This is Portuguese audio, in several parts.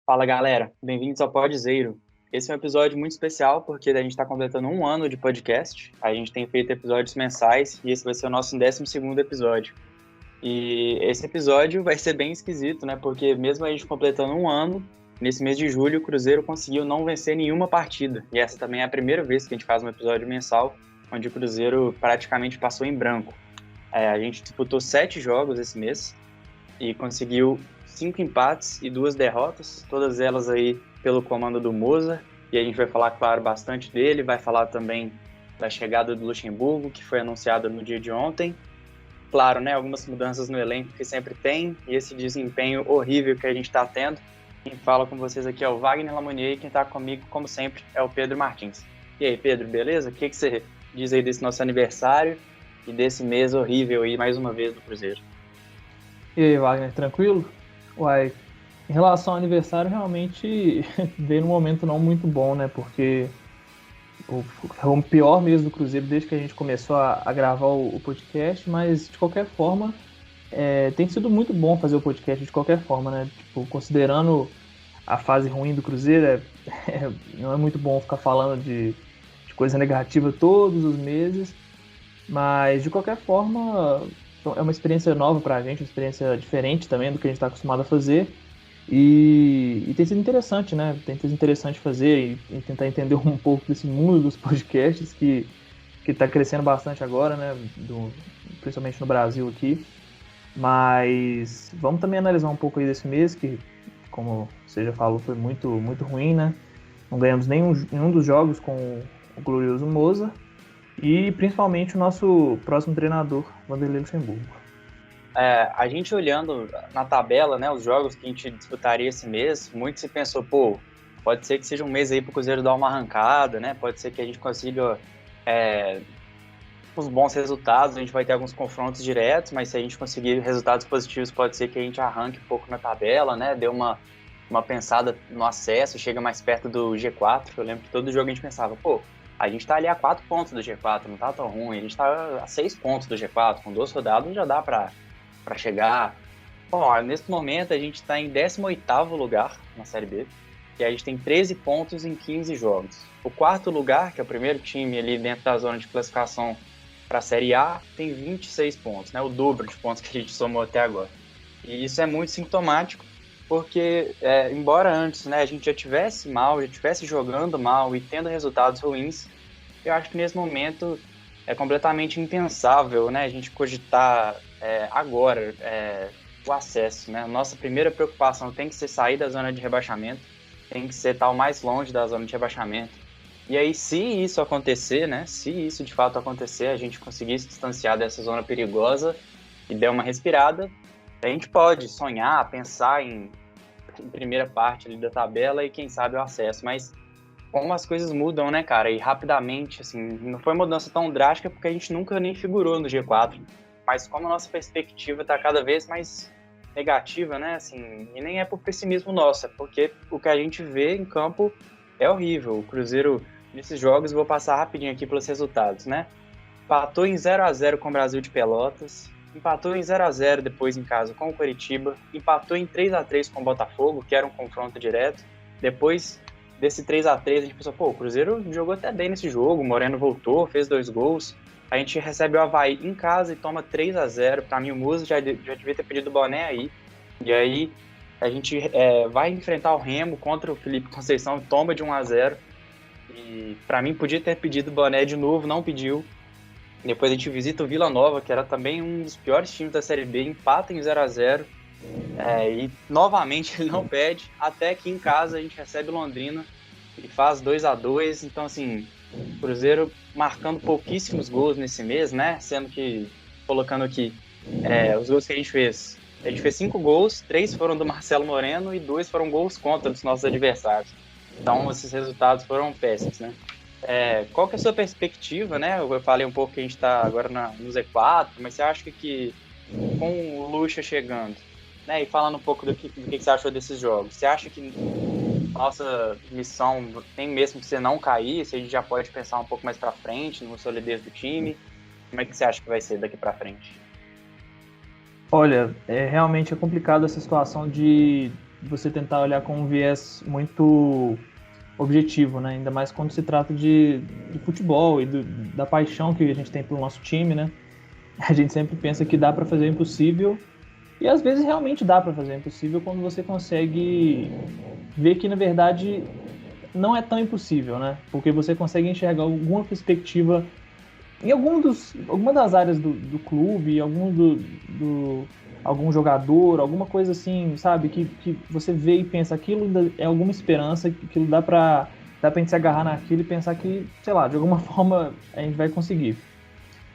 Fala galera, bem-vindos ao Podzeiro. Esse é um episódio muito especial porque a gente está completando um ano de podcast. A gente tem feito episódios mensais e esse vai ser o nosso 12º episódio. E esse episódio vai ser bem esquisito, né? Porque mesmo a gente completando um ano, nesse mês de julho o Cruzeiro conseguiu não vencer nenhuma partida. E essa também é a primeira vez que a gente faz um episódio mensal onde o Cruzeiro praticamente passou em branco. A gente disputou 7 jogos esse mês e conseguiu 5 empates e 2 derrotas, todas elas aí pelo comando do Moza, e a gente vai falar, claro, bastante dele, vai falar também da chegada do Luxemburgo, que foi anunciada no dia de ontem. Claro, né, algumas mudanças no elenco que sempre tem, e esse desempenho horrível que a gente está tendo. Quem fala com vocês aqui é o Wagner Lamonier, e quem está comigo, como sempre, é o Pedro Martins. E aí, Pedro, beleza? O que você diz aí desse nosso aniversário e desse mês horrível aí, mais uma vez, do Cruzeiro? E aí, Wagner, tranquilo? Uai, em relação ao aniversário, realmente veio num momento não muito bom, né? Porque foi o pior mês do Cruzeiro desde que a gente começou a gravar o podcast, mas de qualquer forma, tem sido muito bom fazer o podcast de qualquer forma, né? Tipo, considerando a fase ruim do Cruzeiro, não é muito bom ficar falando de coisa negativa todos os meses, mas de qualquer forma é uma experiência nova pra gente, uma experiência diferente também do que a gente está acostumado a fazer. E tem sido interessante, né? Tem sido interessante fazer e tentar entender um pouco desse mundo dos podcasts que está crescendo bastante agora, né? Principalmente no Brasil aqui. Mas vamos também analisar um pouco aí desse mês, que, como você já falou, foi muito, muito ruim, né? Não ganhamos nenhum dos jogos com o glorioso Moza. E principalmente o nosso próximo treinador, Vanderlei Luxemburgo. A gente olhando na tabela, né, os jogos que a gente disputaria esse mês, muito se pensou, pô, pode ser que seja um mês aí para o Cruzeiro dar uma arrancada, né? Pode ser que a gente consiga uns bons resultados, a gente vai ter alguns confrontos diretos, mas se a gente conseguir resultados positivos, pode ser que a gente arranque um pouco na tabela, né? Dê uma pensada no acesso, chega mais perto do G4. Eu lembro que todo jogo a gente pensava, pô, a gente tá ali a 4 pontos do G4, não tá tão ruim, a gente tá a 6 pontos do G4, com 2 rodadas já dá para chegar. Bom, nesse momento a gente está em 18º lugar na Série B, e a gente tem 13 pontos em 15 jogos. O quarto lugar, que é o primeiro time ali dentro da zona de classificação para a Série A, tem 26 pontos, né? O dobro de pontos que a gente somou até agora. E isso é muito sintomático, porque embora antes, né, a gente já tivesse mal, já estivesse jogando mal e tendo resultados ruins, eu acho que nesse momento é completamente impensável, né, a gente cogitar agora o acesso, né? Nossa primeira preocupação tem que ser sair da zona de rebaixamento, tem que ser estar o mais longe da zona de rebaixamento. E aí, se isso acontecer, né? Se isso de fato acontecer, a gente conseguir se distanciar dessa zona perigosa e der uma respirada, a gente pode sonhar, pensar em primeira parte ali da tabela e quem sabe o acesso. Mas como as coisas mudam, né, cara? E rapidamente, assim, não foi uma mudança tão drástica porque a gente nunca nem figurou no G4. Mas como a nossa perspectiva está cada vez mais negativa, né? Assim, e nem é por pessimismo nosso, é porque o que a gente vê em campo é horrível. O Cruzeiro, nesses jogos, vou passar rapidinho aqui pelos resultados, né? Empatou em 0-0 com o Brasil de Pelotas, empatou em 0-0 depois em casa com o Coritiba, empatou em 3-3 com o Botafogo, que era um confronto direto. Depois desse 3-3 a gente pensou, pô, o Cruzeiro jogou até bem nesse jogo, o Moreno voltou, fez 2 gols. A gente recebe o Avaí em casa e toma 3-0. Para mim, o Musa já devia ter pedido o boné aí. E aí, a gente vai enfrentar o Remo contra o Felipe Conceição, toma de 1-0. E para mim, podia ter pedido o boné de novo, não pediu. Depois a gente visita o Vila Nova, que era também um dos piores times da Série B, empata em 0-0. E novamente ele não pede, até que em casa a gente recebe o Londrina e faz 2-2. Então, assim, o Cruzeiro marcando pouquíssimos gols nesse mês, né? Sendo que, colocando aqui, os gols que a gente fez 5 gols, 3 foram do Marcelo Moreno e 2 foram gols contra dos nossos adversários. Então, esses resultados foram péssimos, né? Qual que é a sua perspectiva, né? Eu falei um pouco que a gente está agora no Z4, mas você acha que com o Lucha chegando, né? E falando um pouco do que você achou desses jogos, você acha que nossa missão tem mesmo que você não cair, se a gente já pode pensar um pouco mais para frente no solidez do time? Como é que você acha que vai ser daqui para frente? Olha, realmente é complicado essa situação de você tentar olhar com um viés muito objetivo, né? Ainda mais quando se trata de futebol e da paixão que a gente tem pelo nosso time, né? A gente sempre pensa que dá para fazer o impossível e às vezes realmente dá para fazer o impossível quando você consegue ver que na verdade não é tão impossível, né? Porque você consegue enxergar alguma perspectiva em alguma das áreas do clube, algum jogador, alguma coisa assim, sabe? Que você vê e pensa, aquilo ainda é alguma esperança, que aquilo dá pra gente se agarrar naquilo e pensar que, sei lá, de alguma forma a gente vai conseguir.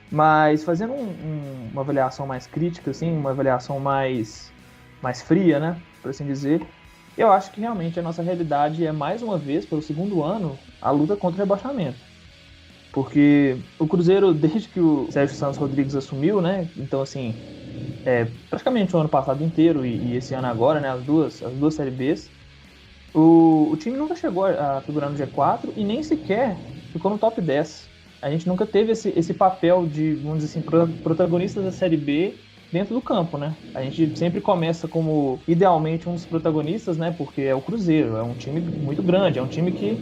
Mas fazendo uma avaliação mais crítica, assim, uma avaliação mais fria, né? Por assim dizer, eu acho que realmente a nossa realidade é, mais uma vez, pelo segundo ano, a luta contra o rebaixamento. Porque o Cruzeiro, desde que o Sérgio Santos Rodrigues assumiu, né? Então, assim, praticamente o ano passado inteiro e esse ano agora, né? As duas Série Bs, o time nunca chegou a figurar no G4 e nem sequer ficou no top 10. A gente nunca teve esse papel de, vamos dizer assim, protagonistas da Série B dentro do campo, né? A gente sempre começa como, idealmente, um dos protagonistas, né? Porque é o Cruzeiro, é um time muito grande, é um time que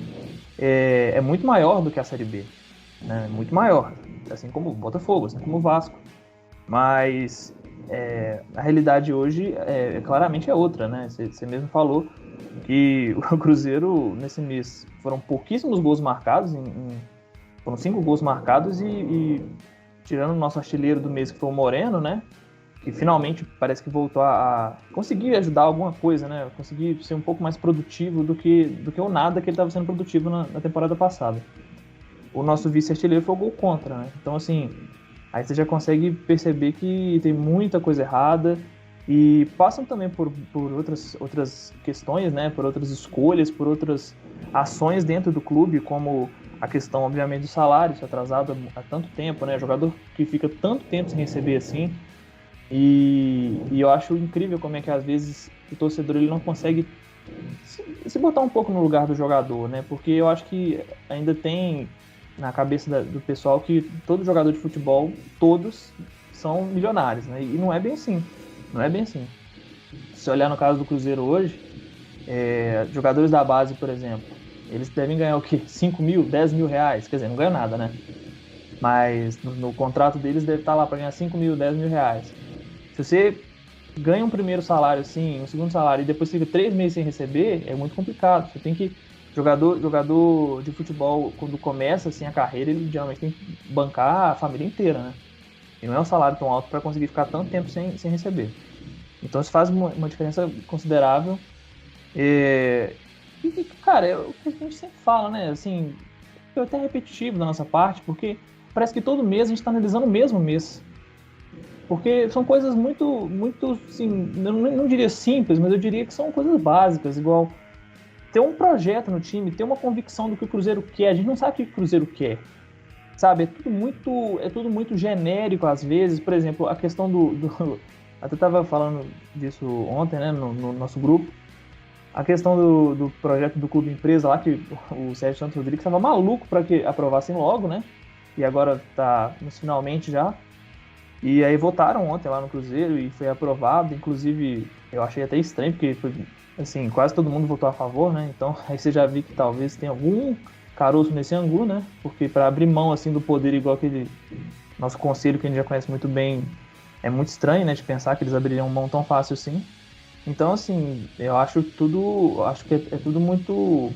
é muito maior do que a Série B, né? Muito maior, assim como o Botafogo, assim como o Vasco. Mas a realidade hoje claramente é outra, né? Você mesmo falou que o Cruzeiro, nesse mês, foram pouquíssimos gols marcados, foram 5 gols marcados e tirando o nosso artilheiro do mês, que foi o Moreno, né? Que finalmente parece que voltou a conseguir ajudar alguma coisa, né? Conseguir ser um pouco mais produtivo do que o nada que ele estava sendo produtivo na temporada passada. O nosso vice-artilheiro foi o gol contra, né? Então, assim, aí você já consegue perceber que tem muita coisa errada e passam também por outras questões, né? Por outras escolhas, por outras ações dentro do clube, como a questão, obviamente, do salário, isso atrasado há tanto tempo, né? Jogador que fica tanto tempo sem receber assim. E eu acho incrível como é que, às vezes, o torcedor ele não consegue se botar um pouco no lugar do jogador, né? Porque eu acho que ainda tem na cabeça do pessoal que todo jogador de futebol, todos são milionários, né? E não é bem assim. Não é bem assim. Se olhar no caso do Cruzeiro hoje, jogadores da base, por exemplo, eles devem ganhar o quê? 5 mil, 10 mil reais? Quer dizer, não ganham nada, né? Mas no contrato deles deve estar lá para ganhar 5 mil, 10 mil reais. Se você ganha um primeiro salário assim, um segundo salário e depois fica 3 meses sem receber, é muito complicado. Você tem que... Jogador de futebol, quando começa assim a carreira, ele geralmente tem que bancar a família inteira, né? E não é um salário tão alto para conseguir ficar tanto tempo sem receber. Então isso faz uma diferença considerável. E, cara, é o que a gente sempre fala, né? Assim, é até repetitivo da nossa parte, porque parece que todo mês a gente está analisando o mesmo mês. Porque são coisas muito, muito, assim, eu não diria simples, mas eu diria que são coisas básicas, igual ter um projeto no time, ter uma convicção do que o Cruzeiro quer. A gente não sabe o que o Cruzeiro quer, sabe? É tudo muito genérico às vezes. Por exemplo, a questão até estava falando disso ontem, né, no nosso grupo. A questão do projeto do Clube Empresa lá, que o Sérgio Santos Rodrigues estava maluco para que aprovassem logo, né? E agora está nos finalmente já. E aí votaram ontem lá no Cruzeiro e foi aprovado. Inclusive, eu achei até estranho, porque foi, assim, quase todo mundo votou a favor, né? Então, aí você já viu que talvez tenha algum caroço nesse ângulo, né? Porque para abrir mão, assim, do poder igual aquele nosso conselho, que a gente já conhece muito bem, é muito estranho, né? De pensar que eles abririam mão tão fácil assim. Então, assim, eu acho que é tudo muito,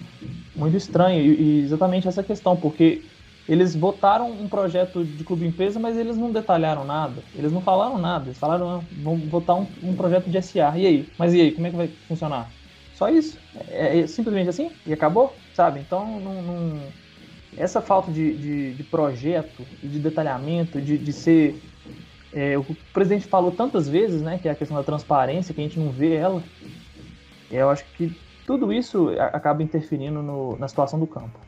muito estranho. E exatamente essa questão, porque eles votaram um projeto de clube empresa, mas eles não detalharam nada. Eles não falaram nada. Eles falaram, vamos votar um projeto de SA. E aí? Mas e aí? Como é que vai funcionar? Só isso. É simplesmente assim? E acabou? Sabe? Então, essa falta de projeto e de detalhamento, de ser... o presidente falou tantas vezes, né? Que é a questão da transparência, que a gente não vê ela. Eu acho que tudo isso acaba interferindo na situação do campo.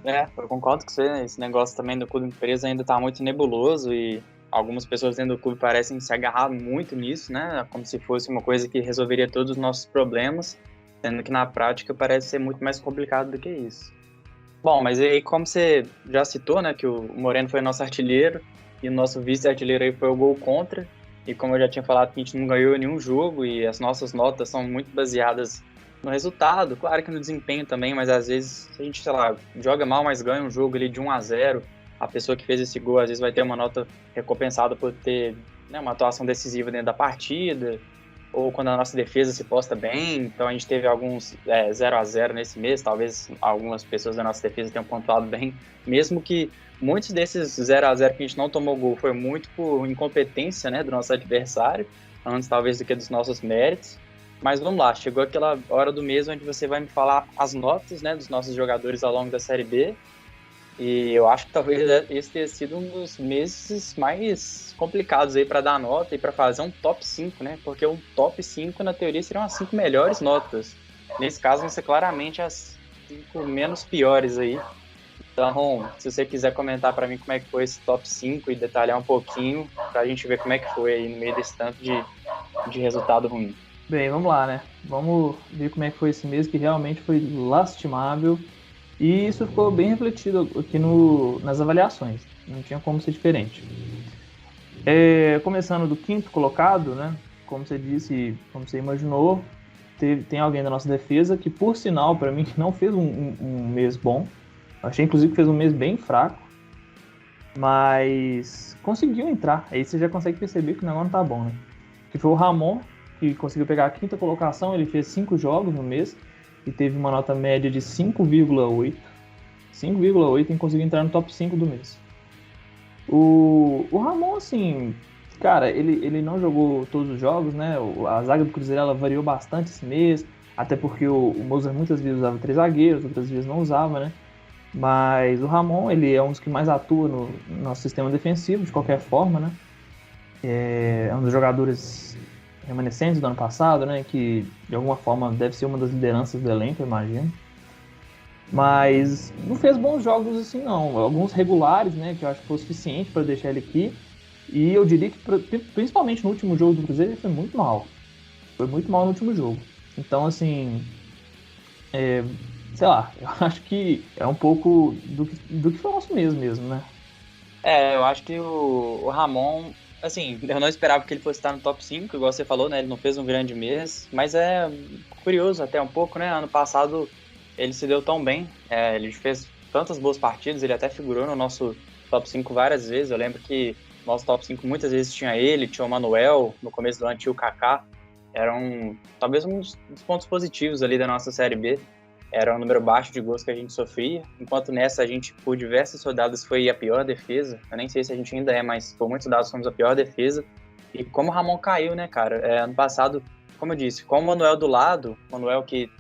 Eu concordo com você, esse negócio também do clube empresa ainda tá muito nebuloso e algumas pessoas dentro do clube parecem se agarrar muito nisso, né? Como se fosse uma coisa que resolveria todos os nossos problemas, sendo que na prática parece ser muito mais complicado do que isso. Bom, mas aí como você já citou, né, que o Moreno foi nosso artilheiro e o nosso vice-artilheiro aí foi o gol contra, E como eu já tinha falado, que a gente não ganhou nenhum jogo e as nossas notas são muito baseadas no resultado, claro que no desempenho também, mas às vezes a gente, sei lá, joga mal, mas ganha um jogo ali de 1-0, a pessoa que fez esse gol às vezes vai ter uma nota recompensada por ter, né, uma atuação decisiva dentro da partida, ou quando a nossa defesa se posta bem. Então a gente teve alguns 0-0 nesse mês, talvez algumas pessoas da nossa defesa tenham pontuado bem, mesmo que muitos desses 0-0 que a gente não tomou gol foi muito por incompetência, né, do nosso adversário, antes talvez do que dos nossos méritos. Mas vamos lá, chegou aquela hora do mês onde você vai me falar as notas, né, dos nossos jogadores ao longo da Série B. E eu acho que talvez esse tenha sido um dos meses mais complicados aí para dar nota e para fazer um top 5, né? Porque um top 5, na teoria, seriam as 5 melhores notas. Nesse caso, vão ser claramente as 5 menos piores aí. Então, se você quiser comentar para mim como é que foi esse top 5 e detalhar um pouquinho, para a gente ver como é que foi aí no meio desse tanto de resultado ruim. Bem, vamos lá, né? Vamos ver como é que foi esse mês, que realmente foi lastimável. E isso ficou bem refletido aqui nas avaliações. Não tinha como ser diferente. Começando do quinto colocado, né? Como você disse, como você imaginou, tem alguém da nossa defesa que, por sinal, para mim, não fez um mês bom. Achei, inclusive, que fez um mês bem fraco. Mas conseguiu entrar. Aí você já consegue perceber que o negócio não tá bom, né? Que foi o Ramon, que conseguiu pegar a quinta colocação. Ele fez 5 jogos no mês e teve uma nota média de 5,8. 5,8 e conseguiu entrar no top 5 do mês. O Ramon, assim, cara, ele não jogou todos os jogos, né? A zaga do Cruzeiro ela variou bastante esse mês, até porque o Mozart muitas vezes usava 3 zagueiros, outras vezes não usava, né? Mas o Ramon, ele é um dos que mais atua no nosso sistema defensivo, de qualquer forma, né? É um dos jogadores remanescentes do ano passado, né? Que de alguma forma deve ser uma das lideranças do elenco, eu imagino. Mas não fez bons jogos assim, não. Alguns regulares, né? Que eu acho que foi o suficiente para deixar ele aqui. E eu diria que, principalmente no último jogo do Cruzeiro, ele foi muito mal. Foi muito mal no último jogo. Então, assim, sei lá, eu acho que é um pouco do que foi o nosso mês mesmo, né? Eu acho que o Ramon, assim, eu não esperava que ele fosse estar no top 5, igual você falou, né? Ele não fez um grande mês, mas é curioso até um pouco, né? Ano passado ele se deu tão bem, ele fez tantas boas partidas, ele até figurou no nosso top 5 várias vezes. Eu lembro que nosso top 5 muitas vezes tinha ele, tinha o Manuel, no começo do ano tinha o Kaká. Era talvez um dos pontos positivos ali da nossa Série B. Era um número baixo de gols que a gente sofria, enquanto nessa a gente, por diversas rodadas, foi a pior defesa. Eu nem sei se a gente ainda mas por muitos dados fomos a pior defesa. E como o Ramon caiu, né, cara? Ano passado, como eu disse, com o Manuel do lado, Manuel que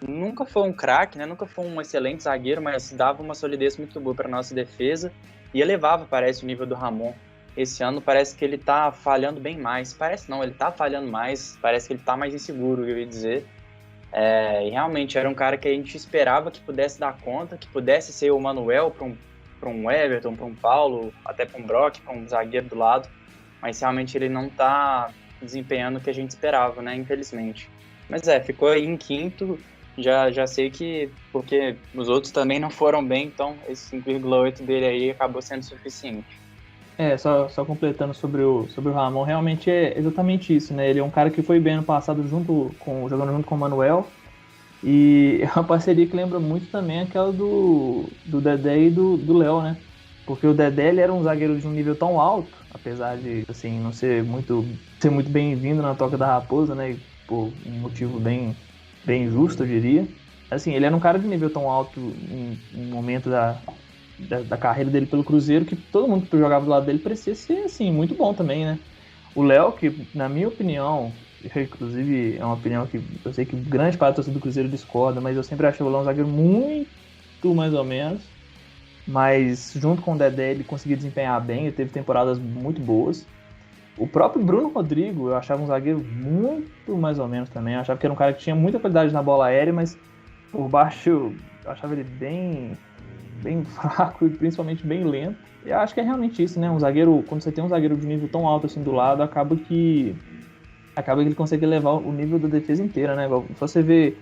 nunca foi um craque, né? Nunca foi um excelente zagueiro, mas dava uma solidez muito boa para nossa defesa e elevava, parece, o nível do Ramon. Esse ano parece que ele tá falhando bem mais. Parece não, ele tá falhando mais. Parece que ele tá mais inseguro, eu ia dizer. E realmente era um cara que a gente esperava que pudesse dar conta, que pudesse ser o Manuel para um Everton, para um Paulo, até para um Brock, para um zagueiro do lado. Mas realmente ele não tá desempenhando o que a gente esperava, né? Infelizmente. Mas ficou aí em quinto. Já sei que, porque os outros também não foram bem, então esse 5,8 dele aí acabou sendo suficiente. Só completando sobre o Ramon, realmente é exatamente isso, né? Ele é um cara que foi bem ano passado jogando junto com o Manuel, e é uma parceria que lembra muito também aquela do Dedé e do Léo, né? Porque o Dedé ele era um zagueiro de um nível tão alto, apesar de assim, não ser muito bem-vindo na Toca da Raposa, né? E por um motivo bem justo, eu diria. Assim, ele era um cara de nível tão alto em um momento da carreira dele pelo Cruzeiro, que todo mundo que jogava do lado dele parecia ser, assim, muito bom também, né? O Léo, que na minha opinião, inclusive é uma opinião que eu sei que grande parte da torcida do Cruzeiro discorda, mas eu sempre achei o Léo um zagueiro muito mais ou menos, mas junto com o Dedé ele conseguiu desempenhar bem, ele teve temporadas muito boas. O próprio Bruno Rodrigo eu achava um zagueiro muito mais ou menos também, eu achava que era um cara que tinha muita qualidade na bola aérea, mas por baixo eu achava ele bem fraco e principalmente bem lento. Eu acho que é realmente isso, né? Um zagueiro, quando você tem um zagueiro de nível tão alto assim do lado, acaba que ele consegue levar o nível da defesa inteira, né? Se você vê,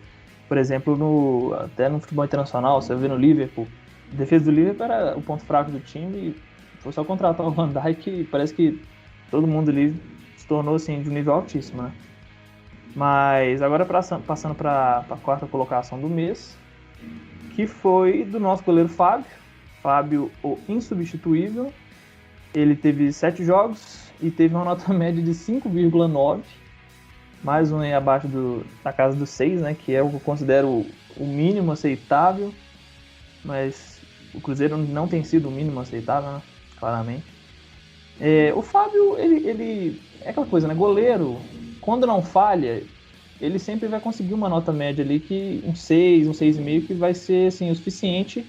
por exemplo, até no futebol internacional, você vê no Liverpool, a defesa do Liverpool era o ponto fraco do time, e foi só contratar o Van Dijk, que parece que todo mundo ali tornou assim, de um nível altíssimo, né? Mas agora passando para a quarta colocação do mês, que foi do nosso goleiro Fábio. Fábio, o insubstituível. Ele teve 7 jogos e teve uma nota média de 5,9. Mais um aí abaixo da casa dos 6, né? Que é o que eu considero o mínimo aceitável. Mas o Cruzeiro não tem sido o mínimo aceitável, né? Claramente. O Fábio, ele é aquela coisa, né? Goleiro, quando não falha, ele sempre vai conseguir uma nota média ali, que um 6, um 6,5, que vai ser assim, o suficiente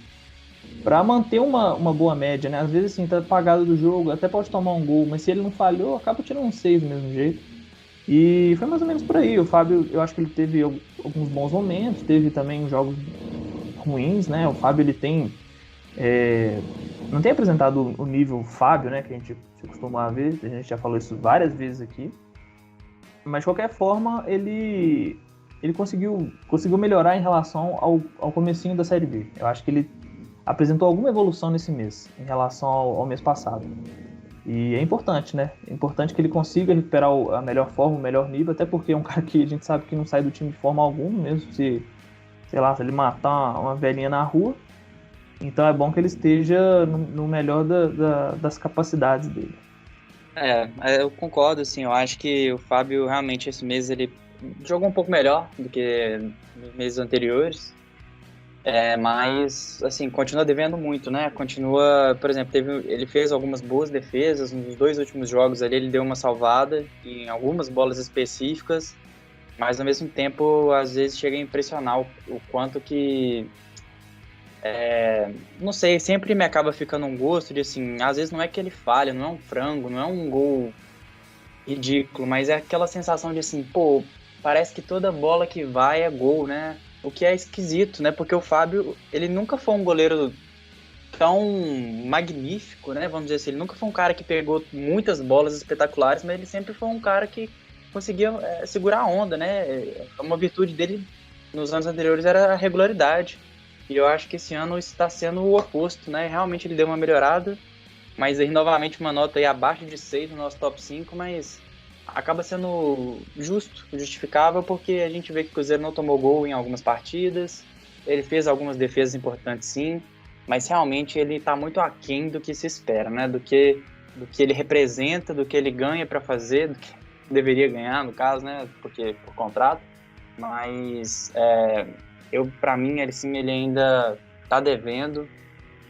para manter uma boa média, né? Às vezes, assim, tá apagado do jogo, até pode tomar um gol, mas se ele não falhou, acaba tirando um 6 do mesmo jeito. E foi mais ou menos por aí. O Fábio, eu acho que ele teve alguns bons momentos, teve também jogos ruins, né? O Fábio, ele tem... não tem apresentado o nível Fábio, né? Que a gente costuma ver, a gente já falou isso várias vezes aqui. Mas, de qualquer forma, ele conseguiu melhorar em relação ao comecinho da Série B. Eu acho que ele apresentou alguma evolução nesse mês, em relação ao mês passado. E é importante, né? É importante que ele consiga recuperar a melhor forma, o melhor nível, até porque é um cara que a gente sabe que não sai do time de forma alguma, mesmo se ele matar uma velhinha na rua. Então é bom que ele esteja no melhor das capacidades dele. Eu concordo, assim, eu acho que o Fábio realmente esse mês ele jogou um pouco melhor do que nos meses anteriores, mas, assim, continua devendo muito, né? Continua, por exemplo, ele fez algumas boas defesas, nos 2 últimos jogos ali ele deu uma salvada em algumas bolas específicas, mas ao mesmo tempo, às vezes chega a impressionar o quanto que... não sei, sempre me acaba ficando um gosto de, assim, às vezes não é que ele falha, não é um frango, não é um gol ridículo, mas é aquela sensação de, assim, pô, parece que toda bola que vai é gol, né? O que é esquisito, né? Porque o Fábio, ele nunca foi um goleiro tão magnífico, né? Vamos dizer assim, ele nunca foi um cara que pegou muitas bolas espetaculares, mas ele sempre foi um cara que conseguia segurar a onda, né? Uma virtude dele nos anos anteriores era a regularidade. E eu acho que esse ano está sendo o oposto, né? Realmente ele deu uma melhorada, mas aí novamente uma nota aí abaixo de 6 no nosso top 5, mas acaba sendo justificável, porque a gente vê que o Cruzeiro não tomou gol em algumas partidas, ele fez algumas defesas importantes sim, mas realmente ele está muito aquém do que se espera, né? Do que ele representa, do que ele ganha para fazer, do que deveria ganhar, no caso, né? Porque por contrato, mas... para mim, ele ainda tá devendo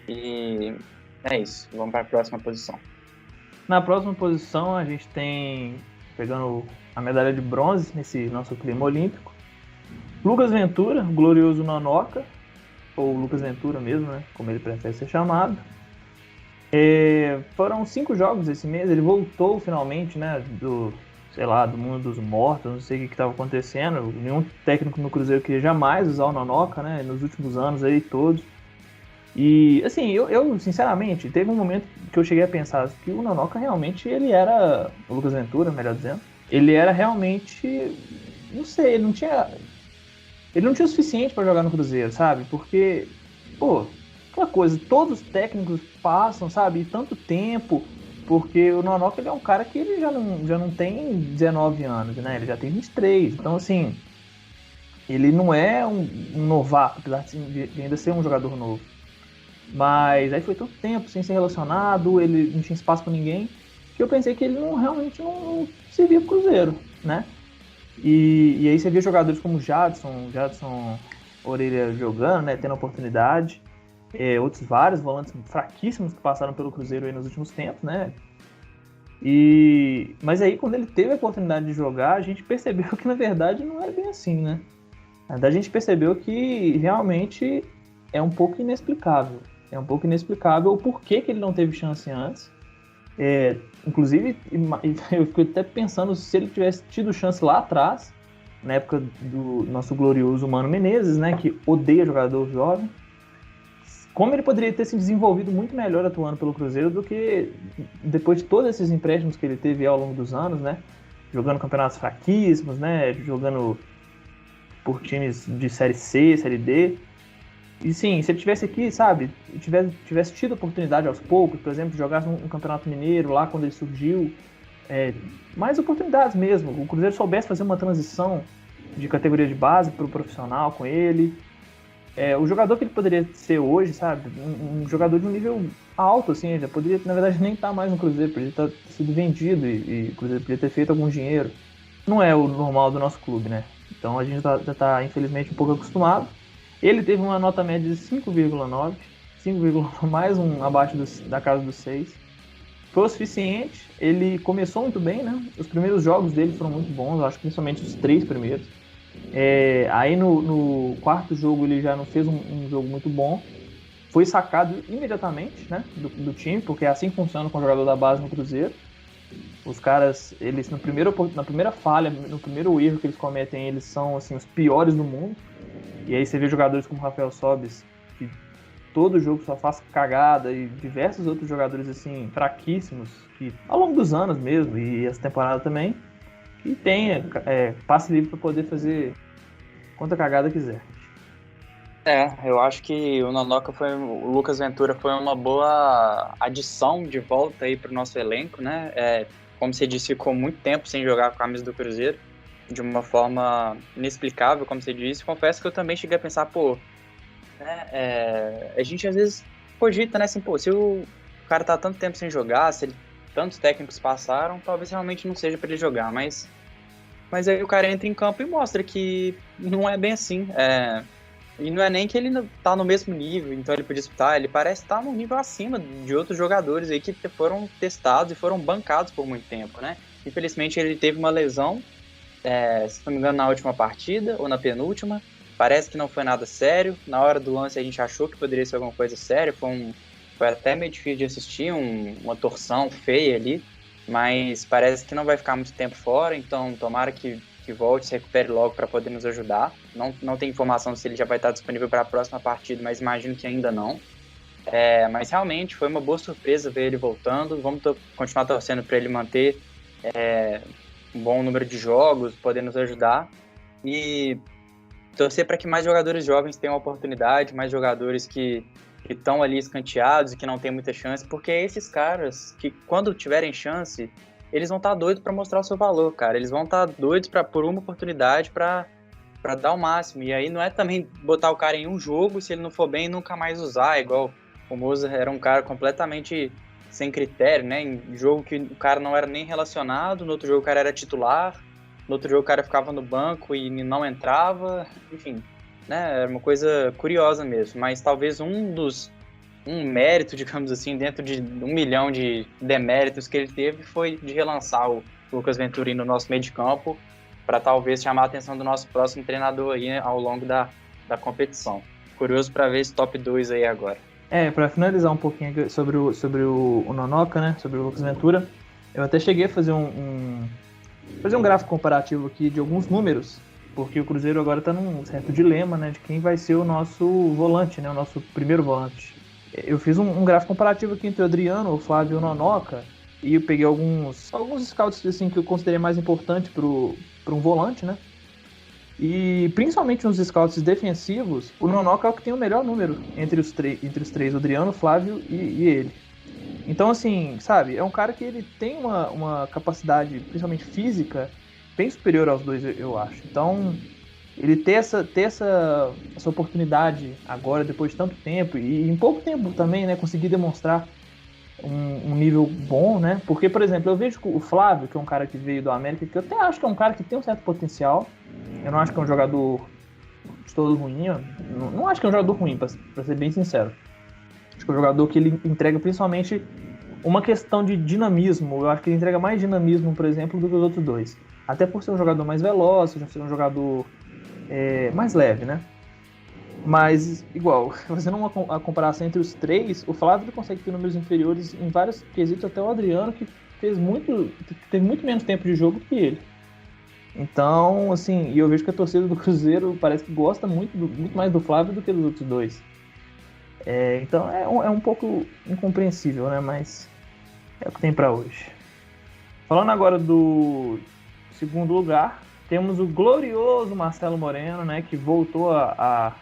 e é isso. Vamos para a próxima posição. Na próxima posição, a gente tem, pegando a medalha de bronze nesse nosso clima olímpico, Lucas Ventura, o glorioso Nonoca, ou Lucas Ventura mesmo, né, como ele prefere ser chamado. Foram 5 jogos esse mês, ele voltou finalmente, né, do mundo dos mortos, não sei o que estava acontecendo. Nenhum técnico no Cruzeiro queria jamais usar o Nonoca, né, nos últimos anos aí todos. E, assim, eu sinceramente, teve um momento que eu cheguei a pensar que o Nonoca realmente, ele era, o Lucas Ventura, melhor dizendo, ele era realmente, não sei, ele não tinha o suficiente para jogar no Cruzeiro, sabe? Porque, pô, aquela coisa, todos os técnicos passam, sabe, e tanto tempo... Porque o Nonoca, ele é um cara que ele já não tem 19 anos, né? Ele já tem 23. Então, assim, ele não é um novato, apesar de ainda ser um jogador novo. Mas aí foi tanto tempo sem ser relacionado, ele não tinha espaço para ninguém, que eu pensei que ele realmente não servia pro Cruzeiro, né? E aí você via jogadores como Jadson Orelha jogando, né? Tendo oportunidade. Outros vários volantes fraquíssimos que passaram pelo Cruzeiro aí nos últimos tempos, né? Mas aí, quando ele teve a oportunidade de jogar, a gente percebeu que, na verdade, não era bem assim, né? Na verdade, a gente percebeu que, realmente, é um pouco inexplicável. É um pouco inexplicável o porquê que ele não teve chance antes. Inclusive, eu fico até pensando se ele tivesse tido chance lá atrás, na época do nosso glorioso Mano Menezes, né? Que odeia jogador jovem. Como ele poderia ter se desenvolvido muito melhor atuando pelo Cruzeiro do que depois de todos esses empréstimos que ele teve ao longo dos anos, né? Jogando campeonatos fraquíssimos, né? Jogando por times de Série C, Série D. E sim, se ele tivesse aqui, sabe? Tivesse tido oportunidade aos poucos, por exemplo, jogar um campeonato mineiro lá quando ele surgiu, mais oportunidades mesmo. O Cruzeiro soubesse fazer uma transição de categoria de base para o profissional com ele. O jogador que ele poderia ser hoje, sabe? Um jogador de um nível alto, assim, já poderia, na verdade, nem estar mais no Cruzeiro, poderia ter sido vendido e o Cruzeiro poderia ter feito algum dinheiro. Não é o normal do nosso clube, né? Então a gente já está, infelizmente, um pouco acostumado. Ele teve uma nota média de 5,9, 5, mais um abaixo da casa dos 6. Foi o suficiente, ele começou muito bem, né? Os primeiros jogos dele foram muito bons, eu acho que principalmente os 3 primeiros. Aí no quarto jogo ele já não fez um jogo muito bom. Foi sacado imediatamente, né, do time, porque é assim que funciona com o jogador da base no Cruzeiro. Os caras, eles na primeira falha, no primeiro erro que eles cometem, eles são assim, os piores do mundo. E aí você vê jogadores como Rafael Sobis, que todo jogo só faz cagada, e diversos outros jogadores assim, fraquíssimos, que ao longo dos anos mesmo, e essa temporada também, que tem passe livre para poder fazer quanta cagada quiser. Eu acho que o Lucas Ventura foi uma boa adição de volta aí para o nosso elenco, né? Como você disse, ficou muito tempo sem jogar com a camisa do Cruzeiro, de uma forma inexplicável, como você disse. Confesso que eu também cheguei a pensar, a gente às vezes cogita, né? Assim, se o cara tá tanto tempo sem jogar, se tantos técnicos passaram, talvez realmente não seja para ele jogar, mas aí o cara entra em campo e mostra que não é bem assim. E não é nem que ele tá no mesmo nível, então ele podia disputar, ele parece estar num nível acima de outros jogadores aí que foram testados e foram bancados por muito tempo, né? Infelizmente ele teve uma lesão, se não me engano na última partida ou na penúltima, parece que não foi nada sério, na hora do lance a gente achou que poderia ser alguma coisa séria, foi até meio difícil de assistir, uma torção feia ali, mas parece que não vai ficar muito tempo fora, então tomara que volte, se recupere logo para poder nos ajudar. Não tem informação se ele já vai estar disponível para a próxima partida, mas imagino que ainda não. Mas realmente foi uma boa surpresa ver ele voltando. Vamos continuar torcendo para ele manter um bom número de jogos, poder nos ajudar. E torcer para que mais jogadores jovens tenham oportunidade, mais jogadores que estão ali escanteados e que não têm muita chance, porque esses caras que, quando tiverem chance, eles vão estar doidos para mostrar o seu valor, cara. Eles vão estar doidos por uma oportunidade para dar o máximo. E aí não é também botar o cara em um jogo, se ele não for bem, nunca mais usar. Igual o Moza era um cara completamente sem critério, né? Em jogo que o cara não era nem relacionado, no outro jogo o cara era titular, no outro jogo o cara ficava no banco e não entrava. Enfim, né? Era uma coisa curiosa mesmo. Mas talvez um mérito, digamos assim, dentro de 1 milhão de deméritos que ele teve foi de relançar o Lucas Venturini no nosso meio de campo para talvez chamar a atenção do nosso próximo treinador aí, né, ao longo da competição. Curioso para ver esse top 2 aí agora. Para finalizar um pouquinho sobre o Nonoca, né, sobre o Lucas Ventura, eu até cheguei a fazer um gráfico comparativo aqui de alguns números, porque o Cruzeiro agora está num certo dilema, né, de quem vai ser o nosso volante, né, o nosso primeiro volante. Eu fiz um gráfico comparativo aqui entre o Adriano, o Flávio e o Nonoca, e eu peguei alguns scouts assim, que eu considerei mais importantes para um volante, né? E principalmente nos scouts defensivos, o Nonoca é o que tem o melhor número entre os três, o Adriano, o Flávio e ele. Então, assim, sabe, é um cara que ele tem uma capacidade, principalmente física, bem superior aos dois, eu acho. Então, ele ter essa oportunidade agora, depois de tanto tempo, e em pouco tempo também, né, conseguir demonstrar um nível bom, né? Porque, por exemplo, eu vejo o Flávio, que é um cara que veio do América, que eu até acho que é um cara que tem um certo potencial. Eu não acho que é um jogador de todo ruim, não acho que é um jogador ruim, pra ser bem sincero. Acho que é um jogador que ele entrega principalmente uma questão de dinamismo. Eu acho que ele entrega mais dinamismo, por exemplo, do que os outros dois. Até por ser um jogador mais veloz, ser um jogador mais leve, né? Mas, igual, fazendo a comparação entre os três, o Flávio consegue ter números inferiores em vários quesitos, até o Adriano, que teve muito menos tempo de jogo que ele. Então, assim, e eu vejo que a torcida do Cruzeiro parece que gosta muito mais do Flávio do que dos outros dois. Então é um pouco incompreensível, né? Mas é o que tem para hoje. Falando agora do segundo lugar, temos o glorioso Marcelo Moreno, né? Que voltou a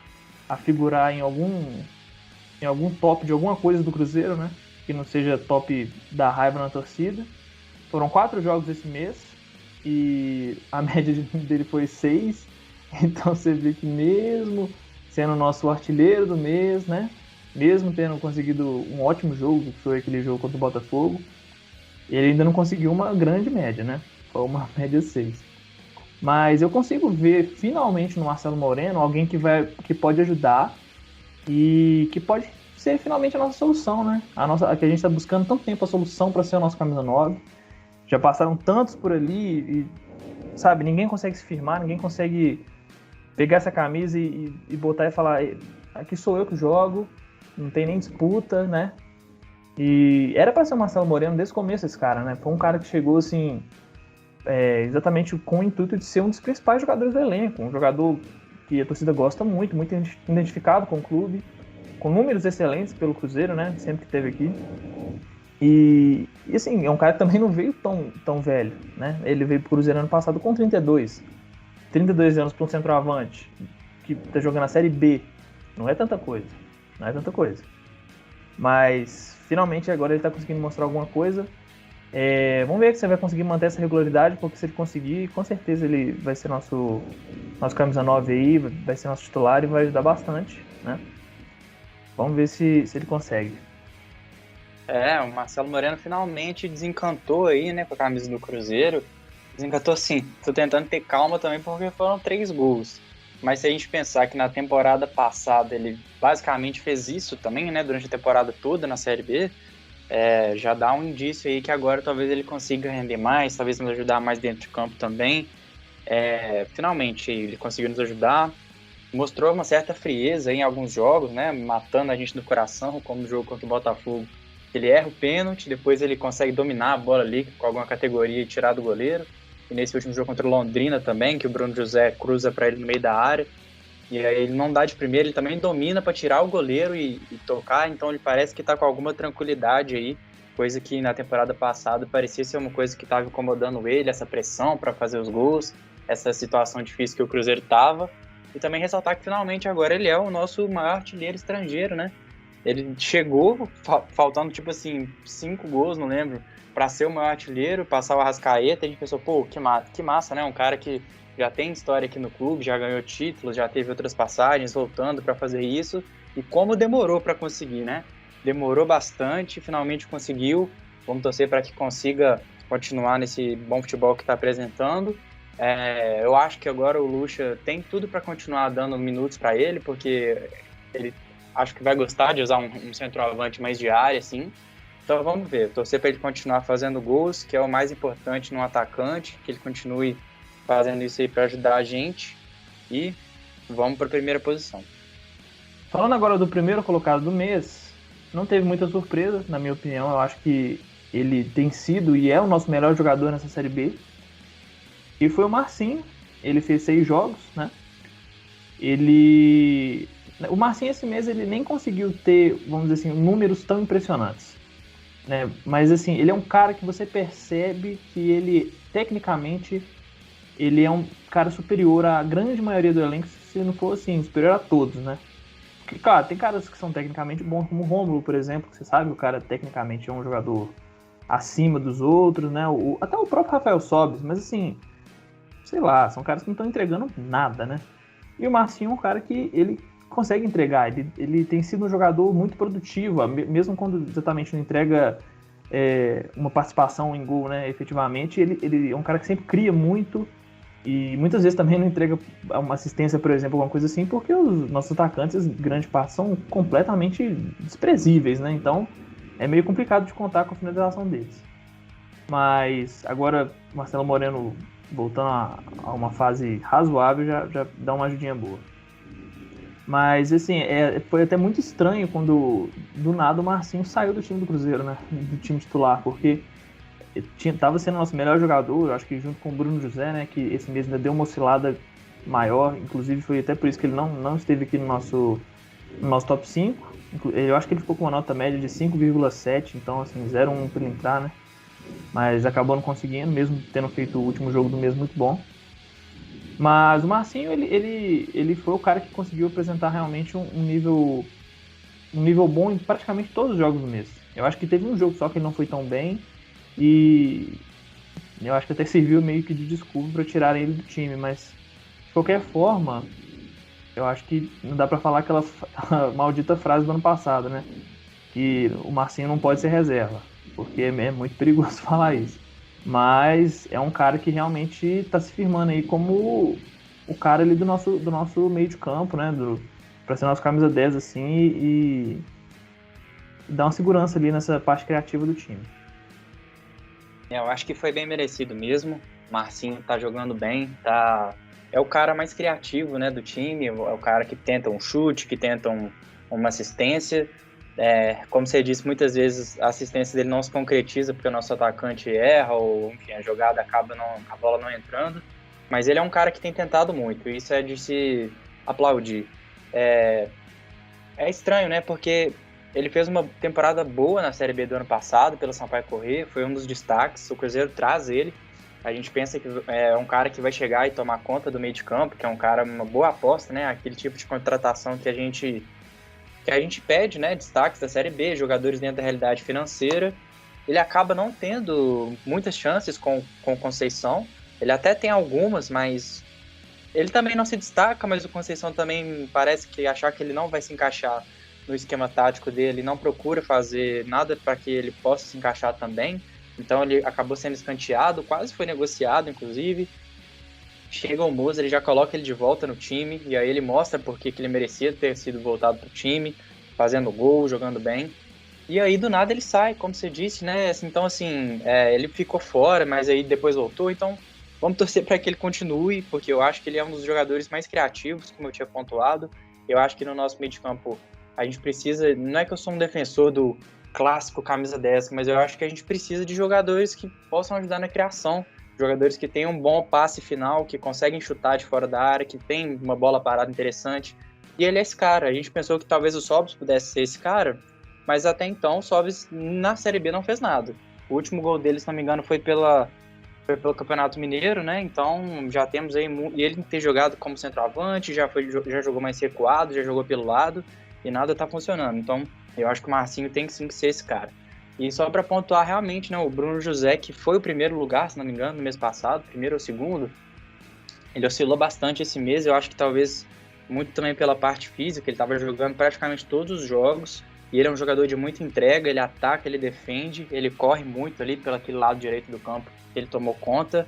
figurar em algum top de alguma coisa do Cruzeiro, né? Que não seja top da raiva na torcida. Foram 4 jogos esse mês e a média dele foi 6. Então você vê que mesmo sendo o nosso artilheiro do mês, né? Mesmo tendo conseguido um ótimo jogo, que foi aquele jogo contra o Botafogo, ele ainda não conseguiu uma grande média, né? Foi uma média 6. Mas eu consigo ver finalmente no Marcelo Moreno alguém que pode ajudar e que pode ser finalmente a nossa solução, né? A que a gente está buscando tanto tempo a solução para ser o nosso camisa 9. Já passaram tantos por ali e, sabe, ninguém consegue se firmar, ninguém consegue pegar essa camisa e botar e falar: aqui sou eu que jogo, não tem nem disputa, né? E era para ser o Marcelo Moreno desde o começo esse cara, né? Foi um cara que chegou assim, exatamente com o intuito de ser um dos principais jogadores do elenco, um jogador que a torcida gosta muito, muito identificado com o clube, com números excelentes pelo Cruzeiro, né? Sempre que esteve aqui. E assim, é um cara que também não veio tão velho, né? Ele veio pro Cruzeiro ano passado com 32 anos para um centroavante que tá jogando a Série B. Não é tanta coisa. Mas finalmente agora ele tá conseguindo mostrar alguma coisa. Vamos ver se você vai conseguir manter essa regularidade, porque se ele conseguir, com certeza ele vai ser nosso camisa 9 aí, vai ser nosso titular e vai ajudar bastante, né? Vamos ver se ele consegue. O Marcelo Moreno finalmente desencantou aí, né, com a camisa do Cruzeiro. Desencantou sim, tô tentando ter calma também porque foram 3 gols. Mas se a gente pensar que na temporada passada ele basicamente fez isso também, né, durante a temporada toda na Série B, já dá um indício aí que agora talvez ele consiga render mais, talvez nos ajudar mais dentro de campo também. Finalmente ele conseguiu nos ajudar, mostrou uma certa frieza em alguns jogos, né, matando a gente no coração, como no jogo contra o Botafogo. Ele erra o pênalti, depois ele consegue dominar a bola ali com alguma categoria e tirar do goleiro. E nesse último jogo contra o Londrina também, que o Bruno José cruza para ele no meio da área. E aí ele não dá de primeira, ele também domina para tirar o goleiro e tocar. Então ele parece que está com alguma tranquilidade aí, coisa que na temporada passada parecia ser uma coisa que estava incomodando ele, essa pressão para fazer os gols, essa situação difícil que o Cruzeiro estava. E também ressaltar que finalmente agora ele é o nosso maior artilheiro estrangeiro, né? Ele chegou faltando, tipo assim, 5 gols, não lembro, para ser o maior artilheiro, passar o Arrascaeta. A gente pensou, pô, que massa, né? Um cara que já tem história aqui no clube, já ganhou títulos, já teve outras passagens, voltando para fazer isso. E como demorou para conseguir, né? Demorou bastante, finalmente conseguiu. Vamos torcer para que consiga continuar nesse bom futebol que está apresentando. Eu acho que agora o Lucha tem tudo para continuar dando minutos para ele, porque ele acho que vai gostar de usar um centroavante mais de área, assim. Então vamos ver, torcer para ele continuar fazendo gols, que é o mais importante no atacante, que ele continue fazendo isso aí para ajudar a gente. E vamos para a primeira posição. Falando agora do primeiro colocado do mês, não teve muita surpresa, na minha opinião. Eu acho que ele tem sido e é o nosso melhor jogador nessa Série B. E foi o Marcinho. Ele fez 6 jogos, né? O Marcinho esse mês ele nem conseguiu ter, vamos dizer assim, números tão impressionantes, né? Mas assim, ele é um cara que você percebe que ele, tecnicamente, ele é um cara superior à grande maioria do elenco, se não for assim, superior a todos, né? Porque, claro, tem caras que são tecnicamente bons, como o Rômulo, por exemplo, que você sabe que o cara tecnicamente é um jogador acima dos outros, né? Até o próprio Rafael Sobis, mas assim, sei lá, são caras que não estão entregando nada, né? E o Marcinho é um cara que ele consegue entregar, ele tem sido um jogador muito produtivo, mesmo quando exatamente não entrega uma participação em gol, né, efetivamente, ele é um cara que sempre cria muito e muitas vezes também não entrega uma assistência, por exemplo, alguma coisa assim, porque os nossos atacantes, grande parte, são completamente desprezíveis, né, então é meio complicado de contar com a finalização deles. Mas agora Marcelo Moreno voltando a uma fase razoável já dá uma ajudinha boa. Mas, assim, foi até muito estranho quando, do nada, o Marcinho saiu do time do Cruzeiro, né? Do time titular, porque estava sendo o nosso melhor jogador, eu acho que junto com o Bruno José, né? Que esse mês ainda deu uma oscilada maior, inclusive foi até por isso que ele não esteve aqui no nosso top 5. Eu acho que ele ficou com uma nota média de 5,7, então, assim, 0,1 para ele entrar, né? Mas acabou não conseguindo, mesmo tendo feito o último jogo do mês muito bom. Mas o Marcinho, ele foi o cara que conseguiu apresentar realmente um nível bom em praticamente todos os jogos do mês. Eu acho que teve um jogo só que ele não foi tão bem. E Eu acho que até serviu meio que de desculpa para tirarem ele do time, mas de qualquer forma, eu acho que não dá para falar aquela maldita frase do ano passado, né? Que o Marcinho não pode ser reserva, porque é muito perigoso falar isso. Mas é um cara que realmente está se firmando aí como o cara ali do nosso meio de campo, né? Para ser nosso camisa 10 assim e dar uma segurança ali nessa parte criativa do time. Eu acho que foi bem merecido mesmo. Marcinho tá jogando bem, é o cara mais criativo, né, do time, é o cara que tenta um chute, que tenta uma assistência. Como você disse, muitas vezes a assistência dele não se concretiza porque o nosso atacante erra ou, enfim, a jogada a bola não entrando. Mas ele é um cara que tem tentado muito, isso é de se aplaudir. É estranho, né, porque ele fez uma temporada boa na Série B do ano passado pelo Sampaio Corrêa, foi um dos destaques, o Cruzeiro traz ele. A gente pensa que é um cara que vai chegar e tomar conta do meio de campo, que é um cara, uma boa aposta, né? Aquele tipo de contratação que a gente pede, né? Destaques da Série B, jogadores dentro da realidade financeira. Ele acaba não tendo muitas chances com o Conceição. Ele até tem algumas, mas ele também não se destaca, mas o Conceição também parece que achar que ele não vai se encaixar no esquema tático dele, não procura fazer nada para que ele possa se encaixar também. Então ele acabou sendo escanteado, quase foi negociado, inclusive. Chega o Moza, ele já coloca ele de volta no time, e aí ele mostra porque que ele merecia ter sido voltado para o time, fazendo gol, jogando bem. E aí do nada ele sai, como você disse, né? Então assim, ele ficou fora, mas aí depois voltou, então vamos torcer para que ele continue, porque eu acho que ele é um dos jogadores mais criativos, como eu tinha pontuado. Eu acho que no nosso meio de campo a gente precisa, não é que eu sou um defensor do clássico camisa 10, mas eu acho que a gente precisa de jogadores que possam ajudar na criação, jogadores que tenham um bom passe final, que conseguem chutar de fora da área, que tem uma bola parada interessante, e ele é esse cara. A gente pensou que talvez o Sobis pudesse ser esse cara, mas até então o Sobis na Série B não fez nada. O último gol dele, se não me engano, foi pelo Campeonato Mineiro, né? Então já temos aí, e ele tem jogado como centroavante, já jogou mais recuado, já jogou pelo lado, e nada tá funcionando. Então eu acho que o Marcinho tem sim que ser esse cara. E só para pontuar realmente, né, o Bruno José, que foi o primeiro lugar, se não me engano, no mês passado, primeiro ou segundo, ele oscilou bastante esse mês. Eu acho que talvez muito também pela parte física, ele estava jogando praticamente todos os jogos, e ele é um jogador de muita entrega, ele ataca, ele defende, ele corre muito ali pelo aquele lado direito do campo, ele tomou conta.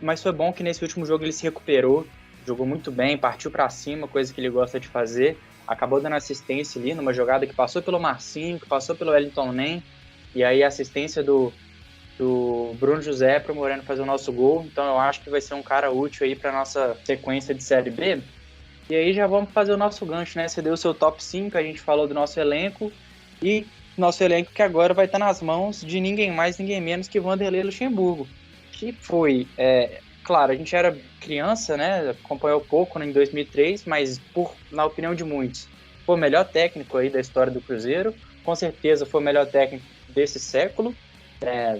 Mas foi bom que nesse último jogo ele se recuperou, jogou muito bem, partiu para cima, coisa que ele gosta de fazer. Acabou dando assistência ali numa jogada que passou pelo Marcinho, que passou pelo Wellington Nem, e aí a assistência do Bruno José para o Moreno fazer o nosso gol. Então eu acho que vai ser um cara útil aí para nossa sequência de Série B. E aí já vamos fazer o nosso gancho, né? Você deu o seu top 5, a gente falou do nosso elenco, e nosso elenco que agora vai estar nas mãos de ninguém mais, ninguém menos que Vanderlei Luxemburgo, que foi... Claro, a gente era criança, né? Acompanhou pouco em 2003, mas na opinião de muitos, foi o melhor técnico aí da história do Cruzeiro. Com certeza foi o melhor técnico desse século,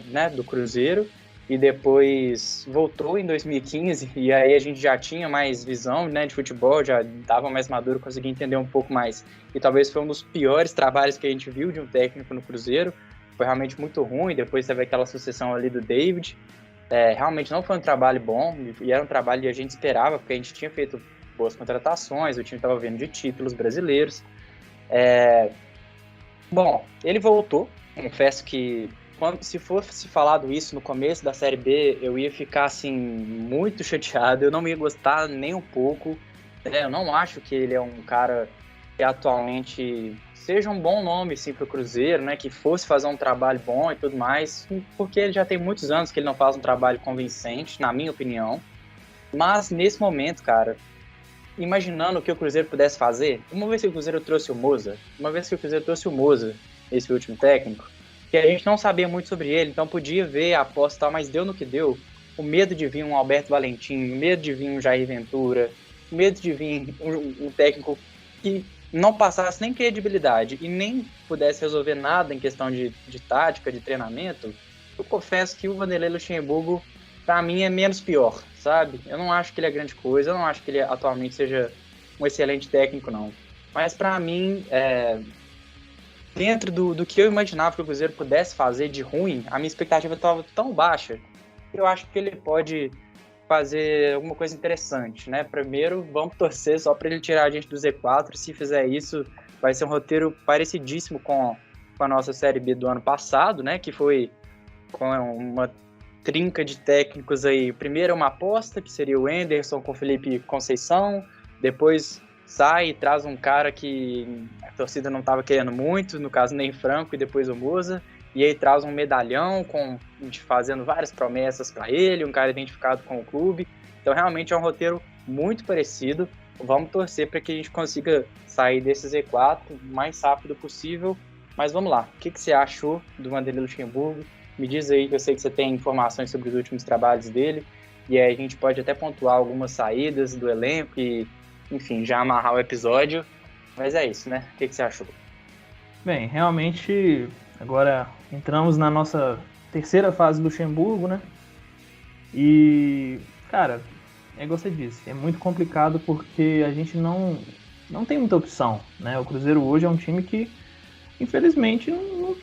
né? Do Cruzeiro. E depois voltou em 2015 e aí a gente já tinha mais visão, né? De futebol, já estava mais maduro, conseguia entender um pouco mais. E talvez foi um dos piores trabalhos que a gente viu de um técnico no Cruzeiro. Foi realmente muito ruim. Depois teve aquela sucessão ali do David. Realmente não foi um trabalho bom, e era um trabalho que a gente esperava, porque a gente tinha feito boas contratações, o time estava vindo de títulos brasileiros. Bom, ele voltou. Confesso que se fosse falado isso no começo da Série B, eu ia ficar assim muito chateado, eu não ia gostar nem um pouco. Eu não acho que ele é um cara que atualmente seja um bom nome sim, para o Cruzeiro, né, que fosse fazer um trabalho bom e tudo mais, porque ele já tem muitos anos que ele não faz um trabalho convincente, na minha opinião. Mas nesse momento, cara, imaginando o que o Cruzeiro pudesse fazer, uma vez que o Cruzeiro trouxe o Moza, esse último técnico, que a gente não sabia muito sobre ele, então podia ver a aposta e tal, mas deu no que deu. O medo de vir um Alberto Valentim, o medo de vir um Jair Ventura, o medo de vir um técnico que não passasse nem credibilidade e nem pudesse resolver nada em questão de tática, de treinamento, eu confesso que o Vanderlei Luxemburgo, para mim, é menos pior, sabe? Eu não acho que ele é grande coisa, eu não acho que ele atualmente seja um excelente técnico, não. Mas para mim, dentro do que eu imaginava que o Cruzeiro pudesse fazer de ruim, a minha expectativa estava tão baixa, que eu acho que ele pode fazer alguma coisa interessante, né? Primeiro, vamos torcer só para ele tirar a gente do Z4. Se fizer isso, vai ser um roteiro parecidíssimo com a nossa Série B do ano passado, né? Que foi com uma trinca de técnicos aí. Primeiro uma aposta, que seria o Anderson com o Felipe Conceição. Depois sai e traz um cara que a torcida não estava querendo muito, no caso nem Franco e depois o Musa. E aí traz um medalhão fazendo várias promessas para ele, um cara identificado com o clube. Então realmente é um roteiro muito parecido. Vamos torcer para que a gente consiga sair desse Z4 o mais rápido possível. Mas vamos lá, o que você achou do Vanderlei Luxemburgo? Me diz aí, que eu sei que você tem informações sobre os últimos trabalhos dele, e aí a gente pode até pontuar algumas saídas do elenco e, enfim, já amarrar o episódio. Mas é isso, né? O que você achou? Bem, realmente, agora entramos na nossa terceira fase do Luxemburgo, né? E, cara, é igual você disse, é muito complicado porque a gente não tem muita opção, né? O Cruzeiro hoje é um time que, infelizmente,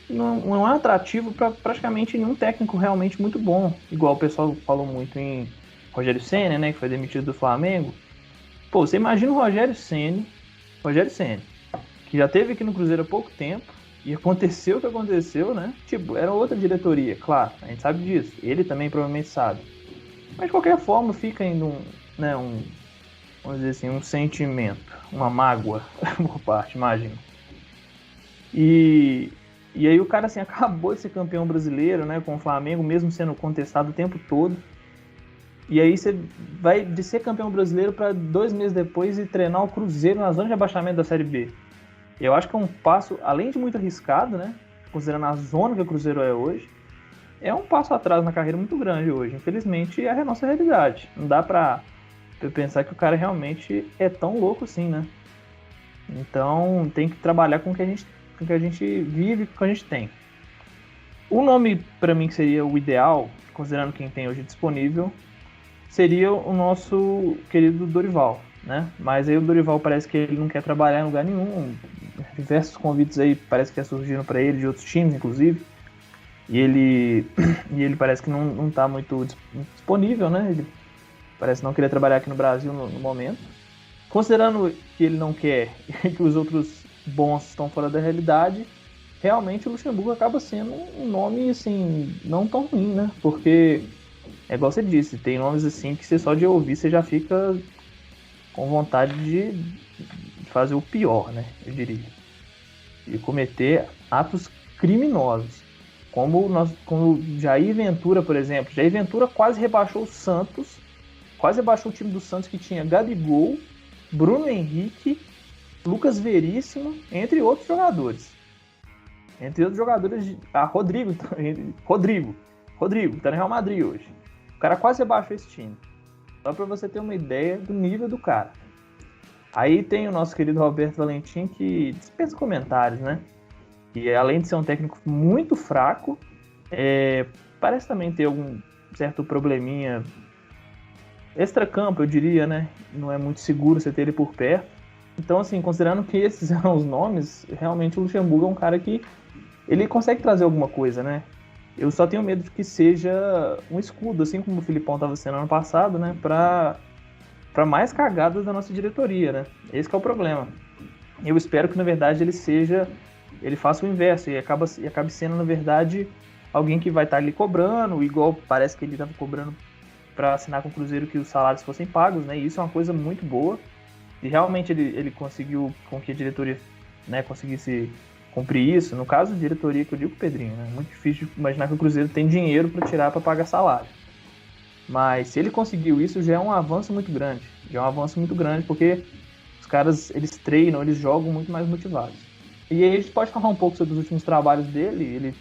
não é atrativo para praticamente nenhum técnico realmente muito bom. Igual o pessoal falou muito em Rogério Ceni, né? Que foi demitido do Flamengo. Pô, você imagina o Rogério Ceni, que já esteve aqui no Cruzeiro há pouco tempo, e aconteceu o que aconteceu, né? Tipo, era outra diretoria, claro, a gente sabe disso. Ele também provavelmente sabe. Mas de qualquer forma fica ainda vamos dizer assim, um sentimento, uma mágoa por parte, imagino. E aí o cara assim, acabou de ser campeão brasileiro, né, com o Flamengo, mesmo sendo contestado o tempo todo. E aí você vai de ser campeão brasileiro para 2 meses depois e treinar o Cruzeiro na zona de abaixamento da Série B. Eu acho que é um passo, além de muito arriscado, né, considerando a zona que o Cruzeiro é hoje, é um passo atrás na carreira muito grande hoje. Infelizmente, é a nossa realidade. Não dá pra pensar que o cara realmente é tão louco assim, né? Então, tem que trabalhar com o que a gente vive, com o que a gente tem. O nome, para mim, que seria o ideal, considerando quem tem hoje disponível, seria o nosso querido Dorival, né? Mas aí o Dorival parece que ele não quer trabalhar em lugar nenhum. Diversos convites aí parece que surgiram para ele, de outros times, inclusive. E ele parece que não está muito disponível, né? Ele parece não querer trabalhar aqui no Brasil no momento. Considerando que ele não quer e que os outros bons estão fora da realidade, realmente o Luxemburgo acaba sendo um nome, assim, não tão ruim, né? Porque, é igual você disse, tem nomes assim que você só de ouvir você já fica com vontade de fazer o pior, né? Eu diria. De cometer atos criminosos. Como Jair Ventura, por exemplo. Jair Ventura quase rebaixou o Santos, quase rebaixou o time do Santos que tinha Gabigol, Bruno Henrique, Lucas Veríssimo, entre outros jogadores. Rodrigo, que tá no Real Madrid hoje. O cara quase rebaixou esse time. Só para você ter uma ideia do nível do cara. Aí tem o nosso querido Roberto Valentim, que dispensa comentários, né? E além de ser um técnico muito fraco, parece também ter algum certo probleminha extracampo, eu diria, né? Não é muito seguro você ter ele por perto. Então, assim, considerando que esses são os nomes, realmente o Luxemburgo é um cara que ele consegue trazer alguma coisa, né? Eu só tenho medo de que seja um escudo, assim como o Filipão estava sendo ano passado, né? Para mais cagadas da nossa diretoria, né? Esse que é o problema. Eu espero que, na verdade, ele faça o inverso e acabe sendo, na verdade, alguém que vai estar ali cobrando, igual parece que ele estava cobrando para assinar com o Cruzeiro que os salários fossem pagos, né? E isso é uma coisa muito boa. E realmente ele conseguiu com que a diretoria, né, conseguisse cumprir isso. No caso, a diretoria que eu digo, Pedrinho, né? Muito difícil de imaginar que o Cruzeiro tem dinheiro para tirar para pagar salário. Mas se ele conseguiu isso, já é um avanço muito grande. Porque os caras, eles treinam, eles jogam muito mais motivados. E aí a gente pode falar um pouco sobre os últimos trabalhos dele.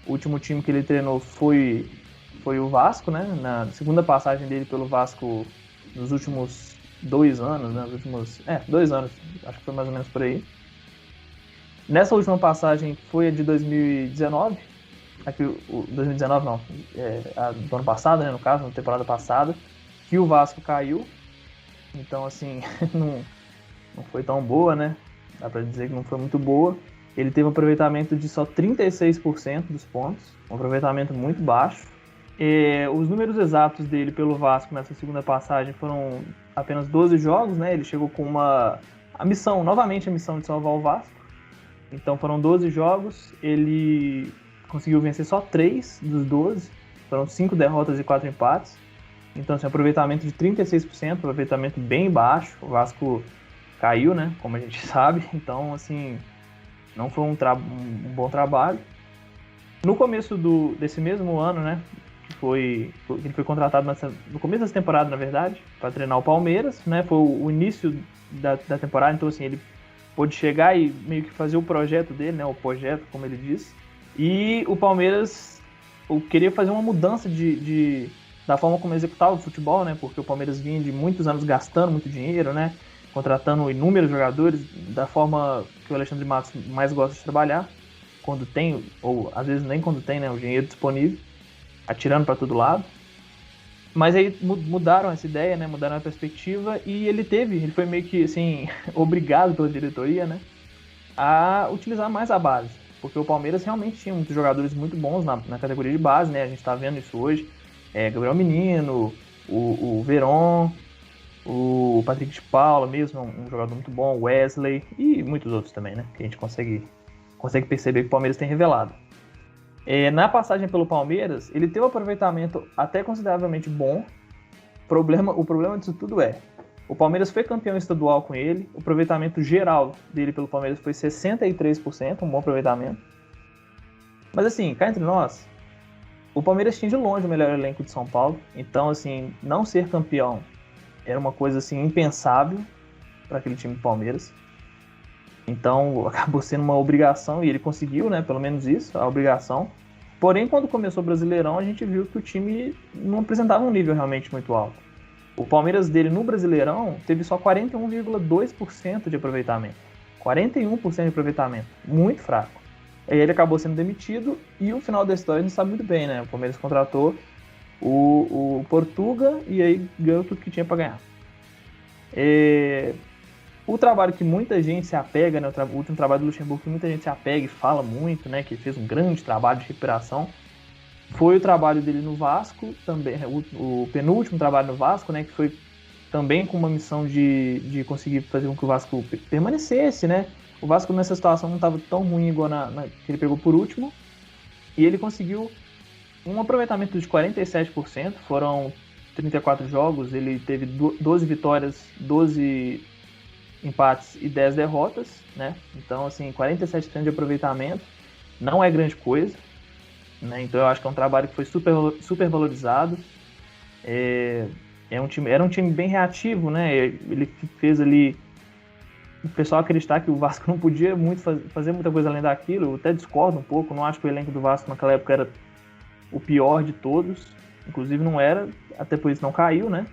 O último time que ele treinou foi o Vasco, né? Na segunda passagem dele pelo Vasco nos últimos 2 anos, né? 2 anos, acho que foi mais ou menos por aí. Nessa última passagem foi a de 2019, aqui o 2019 não, a do ano passado, né? No caso, na temporada passada, que o Vasco caiu. Então, assim, não foi tão boa, né? Dá pra dizer que não foi muito boa. ele teve um aproveitamento de só 36% dos pontos, um aproveitamento muito baixo. Os números exatos dele pelo Vasco nessa segunda passagem foram apenas 12 jogos, né? Ele chegou com novamente a missão de salvar o Vasco. Então foram 12 jogos, ele conseguiu vencer só 3 dos 12, foram 5 derrotas e 4 empates. Então, assim, aproveitamento de 36%, aproveitamento bem baixo. O Vasco caiu, né? Como a gente sabe. Então, assim, não foi um bom trabalho. No começo desse mesmo ano, né? Ele foi contratado no começo dessa temporada, na verdade, para treinar o Palmeiras, né? Foi o início da temporada, então, assim, ele pôde chegar e meio que fazer o projeto dele, né? O projeto, como ele disse. E o Palmeiras queria fazer uma mudança da forma como executava o futebol, né? Porque o Palmeiras vinha de muitos anos gastando muito dinheiro, né? Contratando inúmeros jogadores da forma que o Alexandre Matos mais gosta de trabalhar, quando tem, ou às vezes nem quando tem, né? O dinheiro disponível, atirando para todo lado. Mas aí mudaram essa ideia, né? Mudaram a perspectiva e ele foi meio que assim obrigado pela diretoria, né? A utilizar mais a base, porque o Palmeiras realmente tinha muitos jogadores muito bons na categoria de base, né? A gente está vendo isso hoje. Gabriel Menino, o Veron, o Patrick de Paula mesmo, um jogador muito bom, o Wesley e muitos outros também, né? Que a gente consegue perceber que o Palmeiras tem revelado. Na passagem pelo Palmeiras, ele teve um aproveitamento até consideravelmente bom. O problema disso tudo o Palmeiras foi campeão estadual com ele, o aproveitamento geral dele pelo Palmeiras foi 63%, um bom aproveitamento. Mas assim, cá entre nós, o Palmeiras tinha de longe o melhor elenco de São Paulo, então assim, não ser campeão era uma coisa assim impensável para aquele time do Palmeiras. Então acabou sendo uma obrigação e ele conseguiu, né, pelo menos isso, a obrigação. Porém, quando começou o Brasileirão, a gente viu que o time não apresentava um nível realmente muito alto. O Palmeiras dele no Brasileirão teve só 41,2% de aproveitamento. 41% de aproveitamento, muito fraco. Aí ele acabou sendo demitido e o final da história a gente sabe muito bem, né? O Palmeiras contratou o Portuga e aí ganhou tudo que tinha para ganhar. O trabalho que muita gente se apega, né, o último trabalho do Luxemburgo que muita gente se apega e fala muito, né, que fez um grande trabalho de recuperação, foi o trabalho dele no Vasco, também o penúltimo trabalho no Vasco, né, que foi também com uma missão de conseguir fazer com que o Vasco permanecesse, né. O Vasco nessa situação não estava tão ruim igual que ele pegou por último, e ele conseguiu um aproveitamento de 47%, foram 34 jogos, ele teve 12 vitórias, 12 empates e 10 derrotas, né? Então, assim, 47% de aproveitamento não é grande coisa, né? Então, eu acho que é um trabalho que foi super valorizado. Era um time bem reativo, né? Ele fez ali o pessoal acreditar que o Vasco não podia fazer muita coisa além daquilo. Eu até discordo um pouco, não acho que o elenco do Vasco naquela época era o pior de todos, inclusive não era, até por isso não caiu, né?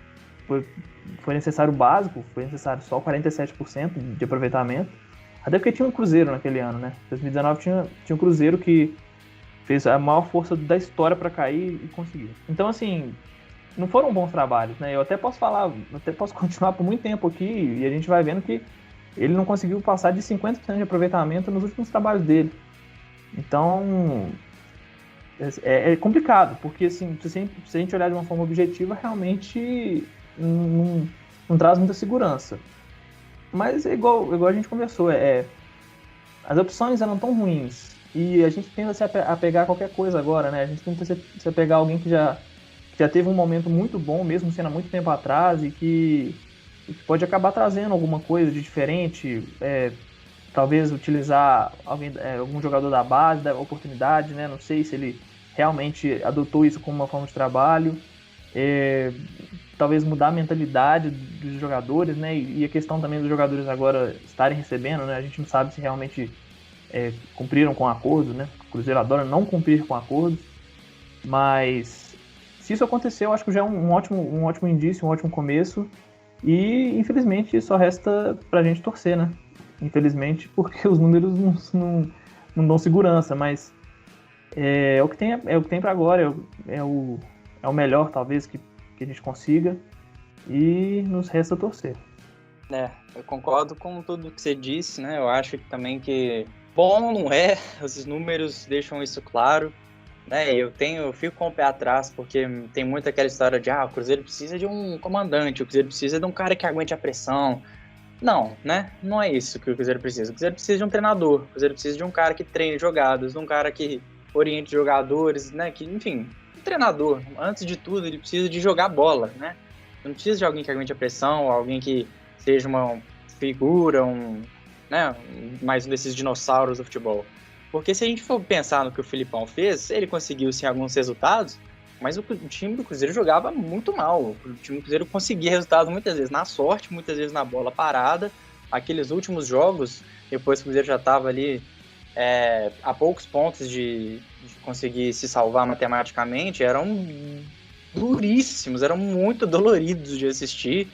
Foi necessário o básico, foi necessário só 47% de aproveitamento, até porque tinha um Cruzeiro naquele ano, né? 2019 tinha um Cruzeiro que fez a maior força da história para cair e conseguiu. Então, assim, não foram bons trabalhos, né? Eu até posso continuar por muito tempo aqui e a gente vai vendo que ele não conseguiu passar de 50% de aproveitamento nos últimos trabalhos dele. Então, é complicado, porque assim, se a gente olhar de uma forma objetiva, realmente não traz muita segurança. Mas é igual a gente conversou, as opções eram tão ruins e a gente tenta se apegar a qualquer coisa agora, né? A gente tenta se apegar a alguém que já teve um momento muito bom, mesmo sendo há muito tempo atrás, e que pode acabar trazendo alguma coisa de diferente, talvez utilizar algum jogador da base, da oportunidade, né? Não sei se ele realmente adotou isso como uma forma de trabalho, talvez mudar a mentalidade dos jogadores, né? E a questão também dos jogadores agora estarem recebendo, né? A gente não sabe se realmente cumpriram com acordos, né? O Cruzeiro adora não cumprir com acordos, mas se isso aconteceu, acho que já é um ótimo indício, um ótimo começo, e infelizmente só resta pra gente torcer, né? Infelizmente, porque os números não dão segurança, mas é o que tem para agora, é o melhor talvez que a gente consiga, e nos resta torcer. Eu concordo com tudo que você disse, né? Eu acho também que Bom, não é, os números deixam isso claro, né? Eu fico com o pé atrás, porque tem muito aquela história de, o Cruzeiro precisa de um comandante, o Cruzeiro precisa de um cara que aguente a pressão. Não, né? Não é isso que o Cruzeiro precisa. O Cruzeiro precisa de um treinador, o Cruzeiro precisa de um cara que treine jogadas, de um cara que oriente jogadores, né? Que, enfim, um treinador, antes de tudo, ele precisa de jogar bola, né? Não precisa de alguém que aguente a pressão, alguém que seja uma figura, né? Mais um desses dinossauros do futebol. Porque se a gente for pensar no que o Filipão fez, ele conseguiu sim alguns resultados, mas o time do Cruzeiro jogava muito mal. O time do Cruzeiro conseguia resultados muitas vezes na sorte, muitas vezes na bola parada. Aqueles últimos jogos, depois que o Cruzeiro já estava ali a poucos pontos de conseguir se salvar matematicamente, eram duríssimos, eram muito doloridos de assistir,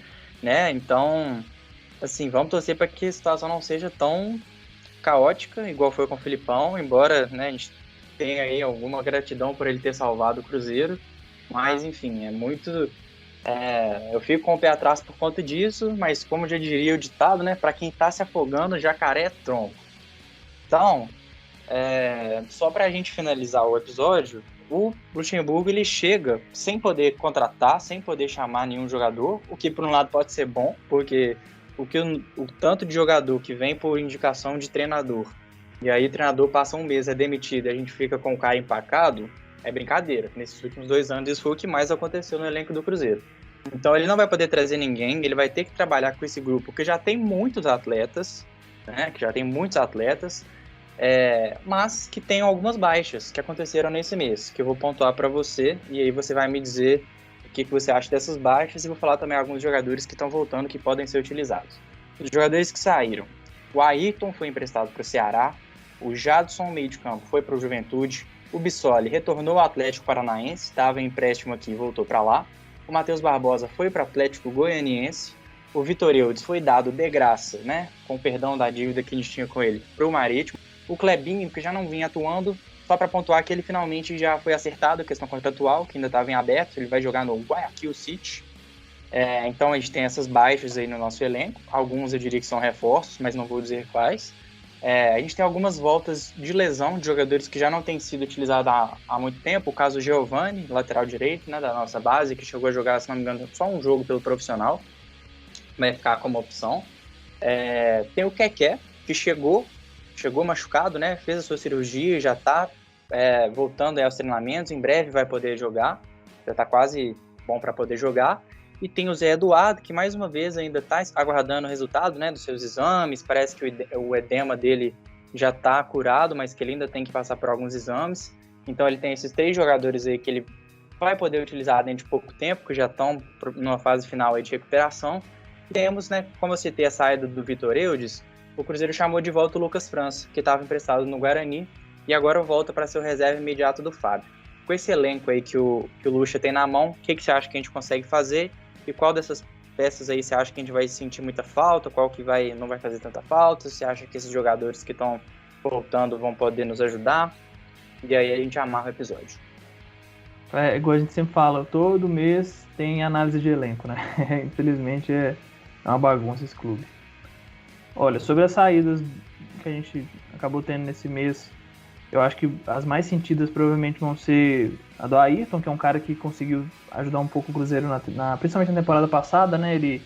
né? Então, assim, vamos torcer para que a situação não seja tão caótica, igual foi com o Filipão, embora, né, a gente tenha aí alguma gratidão por ele ter salvado o Cruzeiro, mas, enfim, eu fico com o pé atrás por conta disso, mas como já diria o ditado, né, para quem tá se afogando, jacaré é tronco. Então, só pra gente finalizar o episódio, o Luxemburgo ele chega sem poder contratar, sem poder chamar nenhum jogador, o que por um lado pode ser bom, porque o tanto de jogador que vem por indicação de treinador, e aí o treinador passa um mês, é demitido, e a gente fica com o cara empacado, é brincadeira. Nesses últimos 2 anos isso foi o que mais aconteceu no elenco do Cruzeiro. Então ele não vai poder trazer ninguém, ele vai ter que trabalhar com esse grupo que já tem muitos atletas, né, mas que tem algumas baixas que aconteceram nesse mês, que eu vou pontuar para você, e aí você vai me dizer o que você acha dessas baixas, e vou falar também alguns jogadores que estão voltando que podem ser utilizados. Os jogadores que saíram: o Ayrton foi emprestado para o Ceará, o Jadson, meio de campo, foi para o Juventude, o Bissoli retornou ao Atlético Paranaense, estava em empréstimo aqui e voltou para lá, o Matheus Barbosa foi para o Atlético Goianiense, o Vitor Eudes foi dado de graça, né, com perdão da dívida que a gente tinha com ele, para o Marítimo, o Clebinho, que já não vinha atuando, só para pontuar que ele finalmente já foi acertado a questão contratual, que ainda estava em aberto, ele vai jogar no Guayaquil City. Então a gente tem essas baixas aí no nosso elenco, alguns eu diria que são reforços, mas não vou dizer quais. A gente tem algumas voltas de lesão de jogadores que já não têm sido utilizados há muito tempo, o caso do Giovani, lateral direito, né, da nossa base, que chegou a jogar, se não me engano, só um jogo pelo profissional, vai ficar como opção. Tem o Keké, que chegou machucado, né? Fez a sua cirurgia, já está voltando aos treinamentos, em breve vai poder jogar, já está quase bom para poder jogar. E tem o Zé Eduardo, que mais uma vez ainda está aguardando o resultado, né, dos seus exames, parece que o edema dele já está curado, mas que ele ainda tem que passar por alguns exames. Então ele tem esses 3 jogadores aí que ele vai poder utilizar dentro de pouco tempo, que já estão numa fase final aí de recuperação. E temos, né, como eu citei a saída do Vitor Eudes, o Cruzeiro chamou de volta o Lucas França, que estava emprestado no Guarani, e agora volta para ser o reserva imediato do Fábio. Com esse elenco aí que o Lucha tem na mão, o que você acha que a gente consegue fazer? E qual dessas peças aí você acha que a gente vai sentir muita falta? Qual que não vai fazer tanta falta? Você acha que esses jogadores que estão voltando vão poder nos ajudar? E aí a gente amarra o episódio. Igual a gente sempre fala, todo mês tem análise de elenco, né? Infelizmente é uma bagunça esse clube. Olha, sobre as saídas que a gente acabou tendo nesse mês, eu acho que as mais sentidas provavelmente vão ser a do Ayrton, que é um cara que conseguiu ajudar um pouco o Cruzeiro, principalmente na temporada passada, né? Ele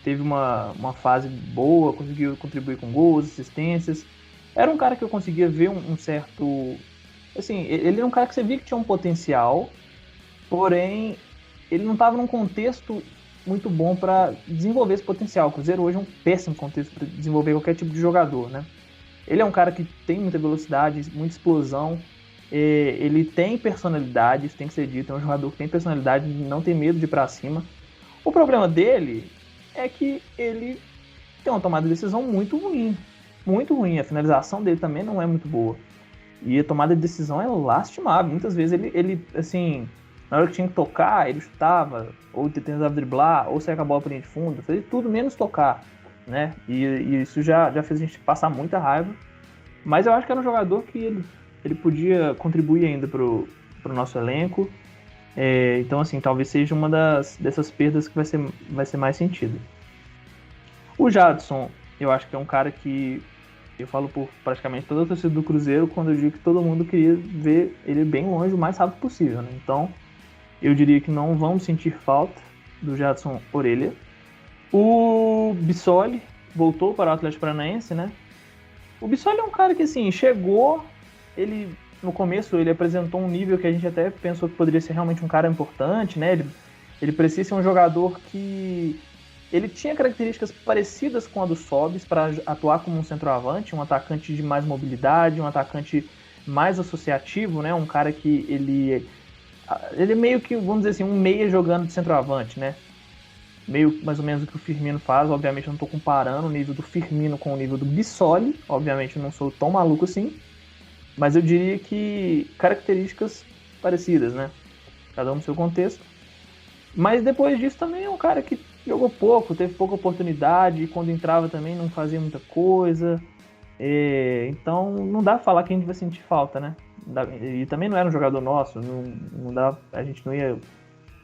teve uma fase boa, conseguiu contribuir com gols, assistências. Era um cara que eu conseguia ver um certo... Assim, ele era um cara que você via que tinha um potencial, porém, ele não estava num contexto muito bom para desenvolver esse potencial. O Cruzeiro hoje é um péssimo contexto para desenvolver qualquer tipo de jogador, né? Ele é um cara que tem muita velocidade, muita explosão, ele tem personalidade, isso tem que ser dito, é um jogador que tem personalidade, não tem medo de ir para cima. O problema dele é que ele tem uma tomada de decisão muito ruim, a finalização dele também não é muito boa, e a tomada de decisão é lastimável. Muitas vezes ele assim, na hora que tinha que tocar, ele chutava, ou tentava driblar, ou sair com a bola para linha de fundo, fazia tudo menos tocar, né? E isso já fez a gente passar muita raiva. Mas eu acho que era um jogador que ele podia contribuir ainda pro nosso elenco. Então, assim, talvez seja uma dessas perdas que vai ser mais sentido. O Jadson, eu acho que é um cara que Eu falo por praticamente toda a torcida do Cruzeiro quando eu digo que todo mundo queria ver ele bem longe o mais rápido possível, né? Então, eu diria que não vamos sentir falta do Jadson Orelha. O Bissoli voltou para o Atlético Paranaense, né? O Bissoli é um cara que, assim, chegou, ele, no começo, ele apresentou um nível que a gente até pensou que poderia ser realmente um cara importante, né? Ele precisa ser um jogador que... Ele tinha características parecidas com a do Sobis para atuar como um centroavante, um atacante de mais mobilidade, um atacante mais associativo, né? Um cara que ele é meio que, vamos dizer assim, um meia jogando de centroavante, né? Meio mais ou menos o que o Firmino faz. Obviamente eu não estou comparando o nível do Firmino com o nível do Bissoli, obviamente eu não sou tão maluco assim, mas eu diria que características parecidas, né? Cada um no seu contexto. Mas depois disso também é um cara que jogou pouco, teve pouca oportunidade, e quando entrava também não fazia muita coisa. Então não dá pra falar que a gente vai sentir falta, né? E também não era um jogador nosso, não dá, a gente não ia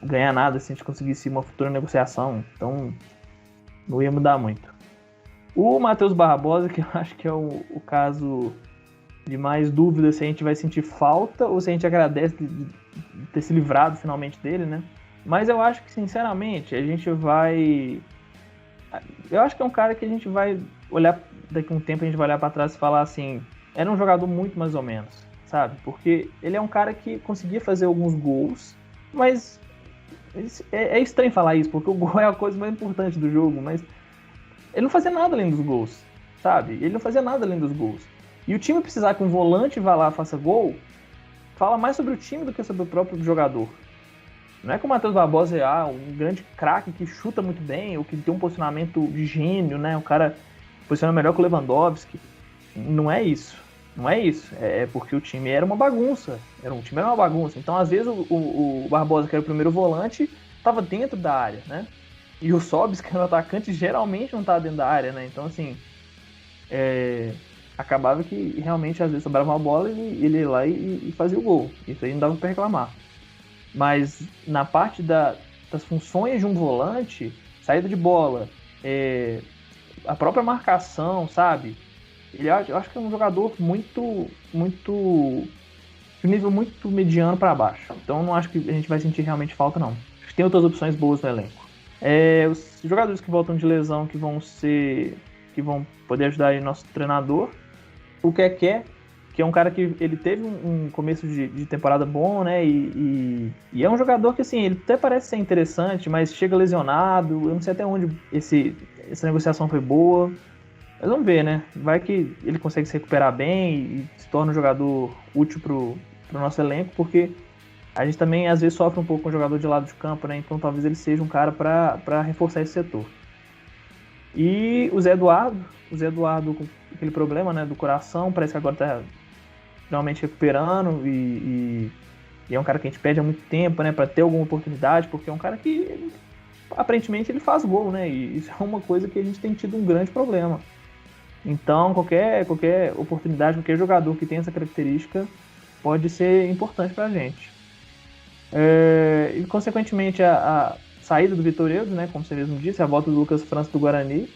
ganhar nada se a gente conseguisse uma futura negociação, então não ia mudar muito. O Matheus Barbosa, que eu acho que é o caso de mais dúvida se a gente vai sentir falta ou se a gente agradece de ter se livrado finalmente dele, né? Mas eu acho que, sinceramente, a gente vai... Eu acho que é um cara que a gente vai olhar, daqui a um tempo a gente vai olhar pra trás e falar assim, era um jogador muito mais ou menos, sabe? Porque ele é um cara que conseguia fazer alguns gols, mas é estranho falar isso, porque o gol é a coisa mais importante do jogo, mas ele não fazia nada além dos gols, sabe? Ele não fazia nada além dos gols. E o time precisar que um volante vá lá e faça gol, fala mais sobre o time do que sobre o próprio jogador. Não é que o Matheus Barbosa é um grande craque que chuta muito bem, ou que tem um posicionamento de gênio, né? O cara posiciona melhor que o Lewandowski. Não é isso. Não é isso. É porque o time era uma bagunça. O time era uma bagunça. Então, às vezes, o Barbosa, que era o primeiro volante, estava dentro da área, né? E o Sobis, que era o atacante, geralmente não estava dentro da área, né? Então, assim, acabava que realmente, às vezes, sobrava uma bola e ele ia lá e fazia o gol. Isso aí não dava para reclamar. Mas na parte das funções de um volante, saída de bola, a própria marcação, sabe? Eu acho que é um jogador muito de nível muito mediano para baixo. Então não acho que a gente vai sentir realmente falta, não. Acho que tem outras opções boas no elenco. Os jogadores que voltam de lesão, que vão poder ajudar aí nosso treinador, o Keké, que é um cara que ele teve um começo de temporada bom, né? E é um jogador que, assim, ele até parece ser interessante, mas chega lesionado. Eu não sei até onde essa negociação foi boa. Mas vamos ver, né? Vai que ele consegue se recuperar bem e se torna um jogador útil pro nosso elenco, porque a gente também, às vezes, sofre um pouco com o jogador de lado de campo, né? Então talvez ele seja um cara para reforçar esse setor. E o Zé Eduardo com aquele problema, né, do coração, parece que agora tá realmente recuperando e é um cara que a gente pede há muito tempo, né, para ter alguma oportunidade, porque é um cara que aparentemente ele faz gol, né, e isso é uma coisa que a gente tem tido um grande problema. Então qualquer oportunidade, qualquer jogador que tenha essa característica pode ser importante pra gente. E consequentemente a saída do Vitor Eudes, né, como você mesmo disse, a volta do Lucas França do Guarani.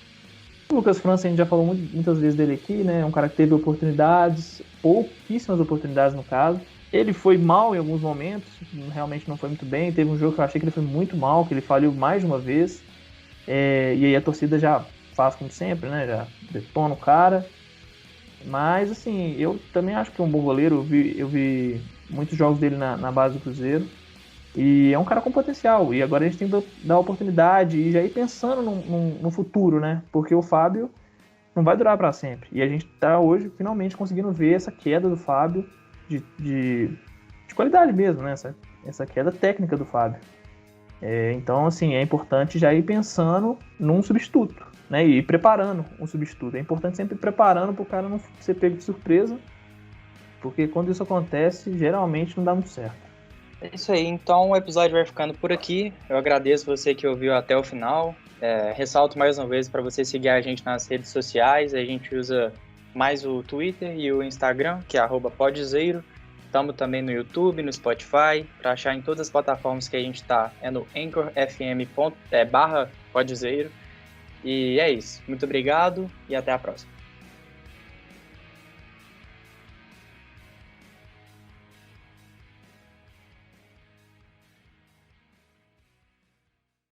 O Lucas França, a gente já falou muitas vezes dele aqui, né? É um cara que teve oportunidades, pouquíssimas oportunidades no caso. Ele foi mal em alguns momentos, realmente não foi muito bem. Teve um jogo que eu achei que ele foi muito mal, que ele falhou mais de uma vez. E aí a torcida já faz como sempre, né? Já detona o cara. Mas, assim, eu também acho que é um bom goleiro. Eu vi muitos jogos dele na base do Cruzeiro. E é um cara com potencial. E agora a gente tem que dar oportunidade e já ir pensando no futuro, né? Porque o Fábio não vai durar para sempre. E a gente tá hoje finalmente conseguindo ver essa queda do Fábio de qualidade mesmo, né? Essa queda técnica do Fábio. Então, assim, é importante já ir pensando num substituto, né? E ir preparando um substituto. É importante sempre ir preparando para o cara não ser pego de surpresa. Porque quando isso acontece, geralmente não dá muito certo. É isso aí, então o episódio vai ficando por aqui. Eu agradeço você que ouviu até o final. Ressalto mais uma vez para você seguir a gente nas redes sociais. A gente usa mais o Twitter e o Instagram, que é @podzeiro. Estamos também no YouTube, no Spotify. Para achar em todas as plataformas que a gente está, é no anchor.fm/podzeiro. E é isso. Muito obrigado e até a próxima.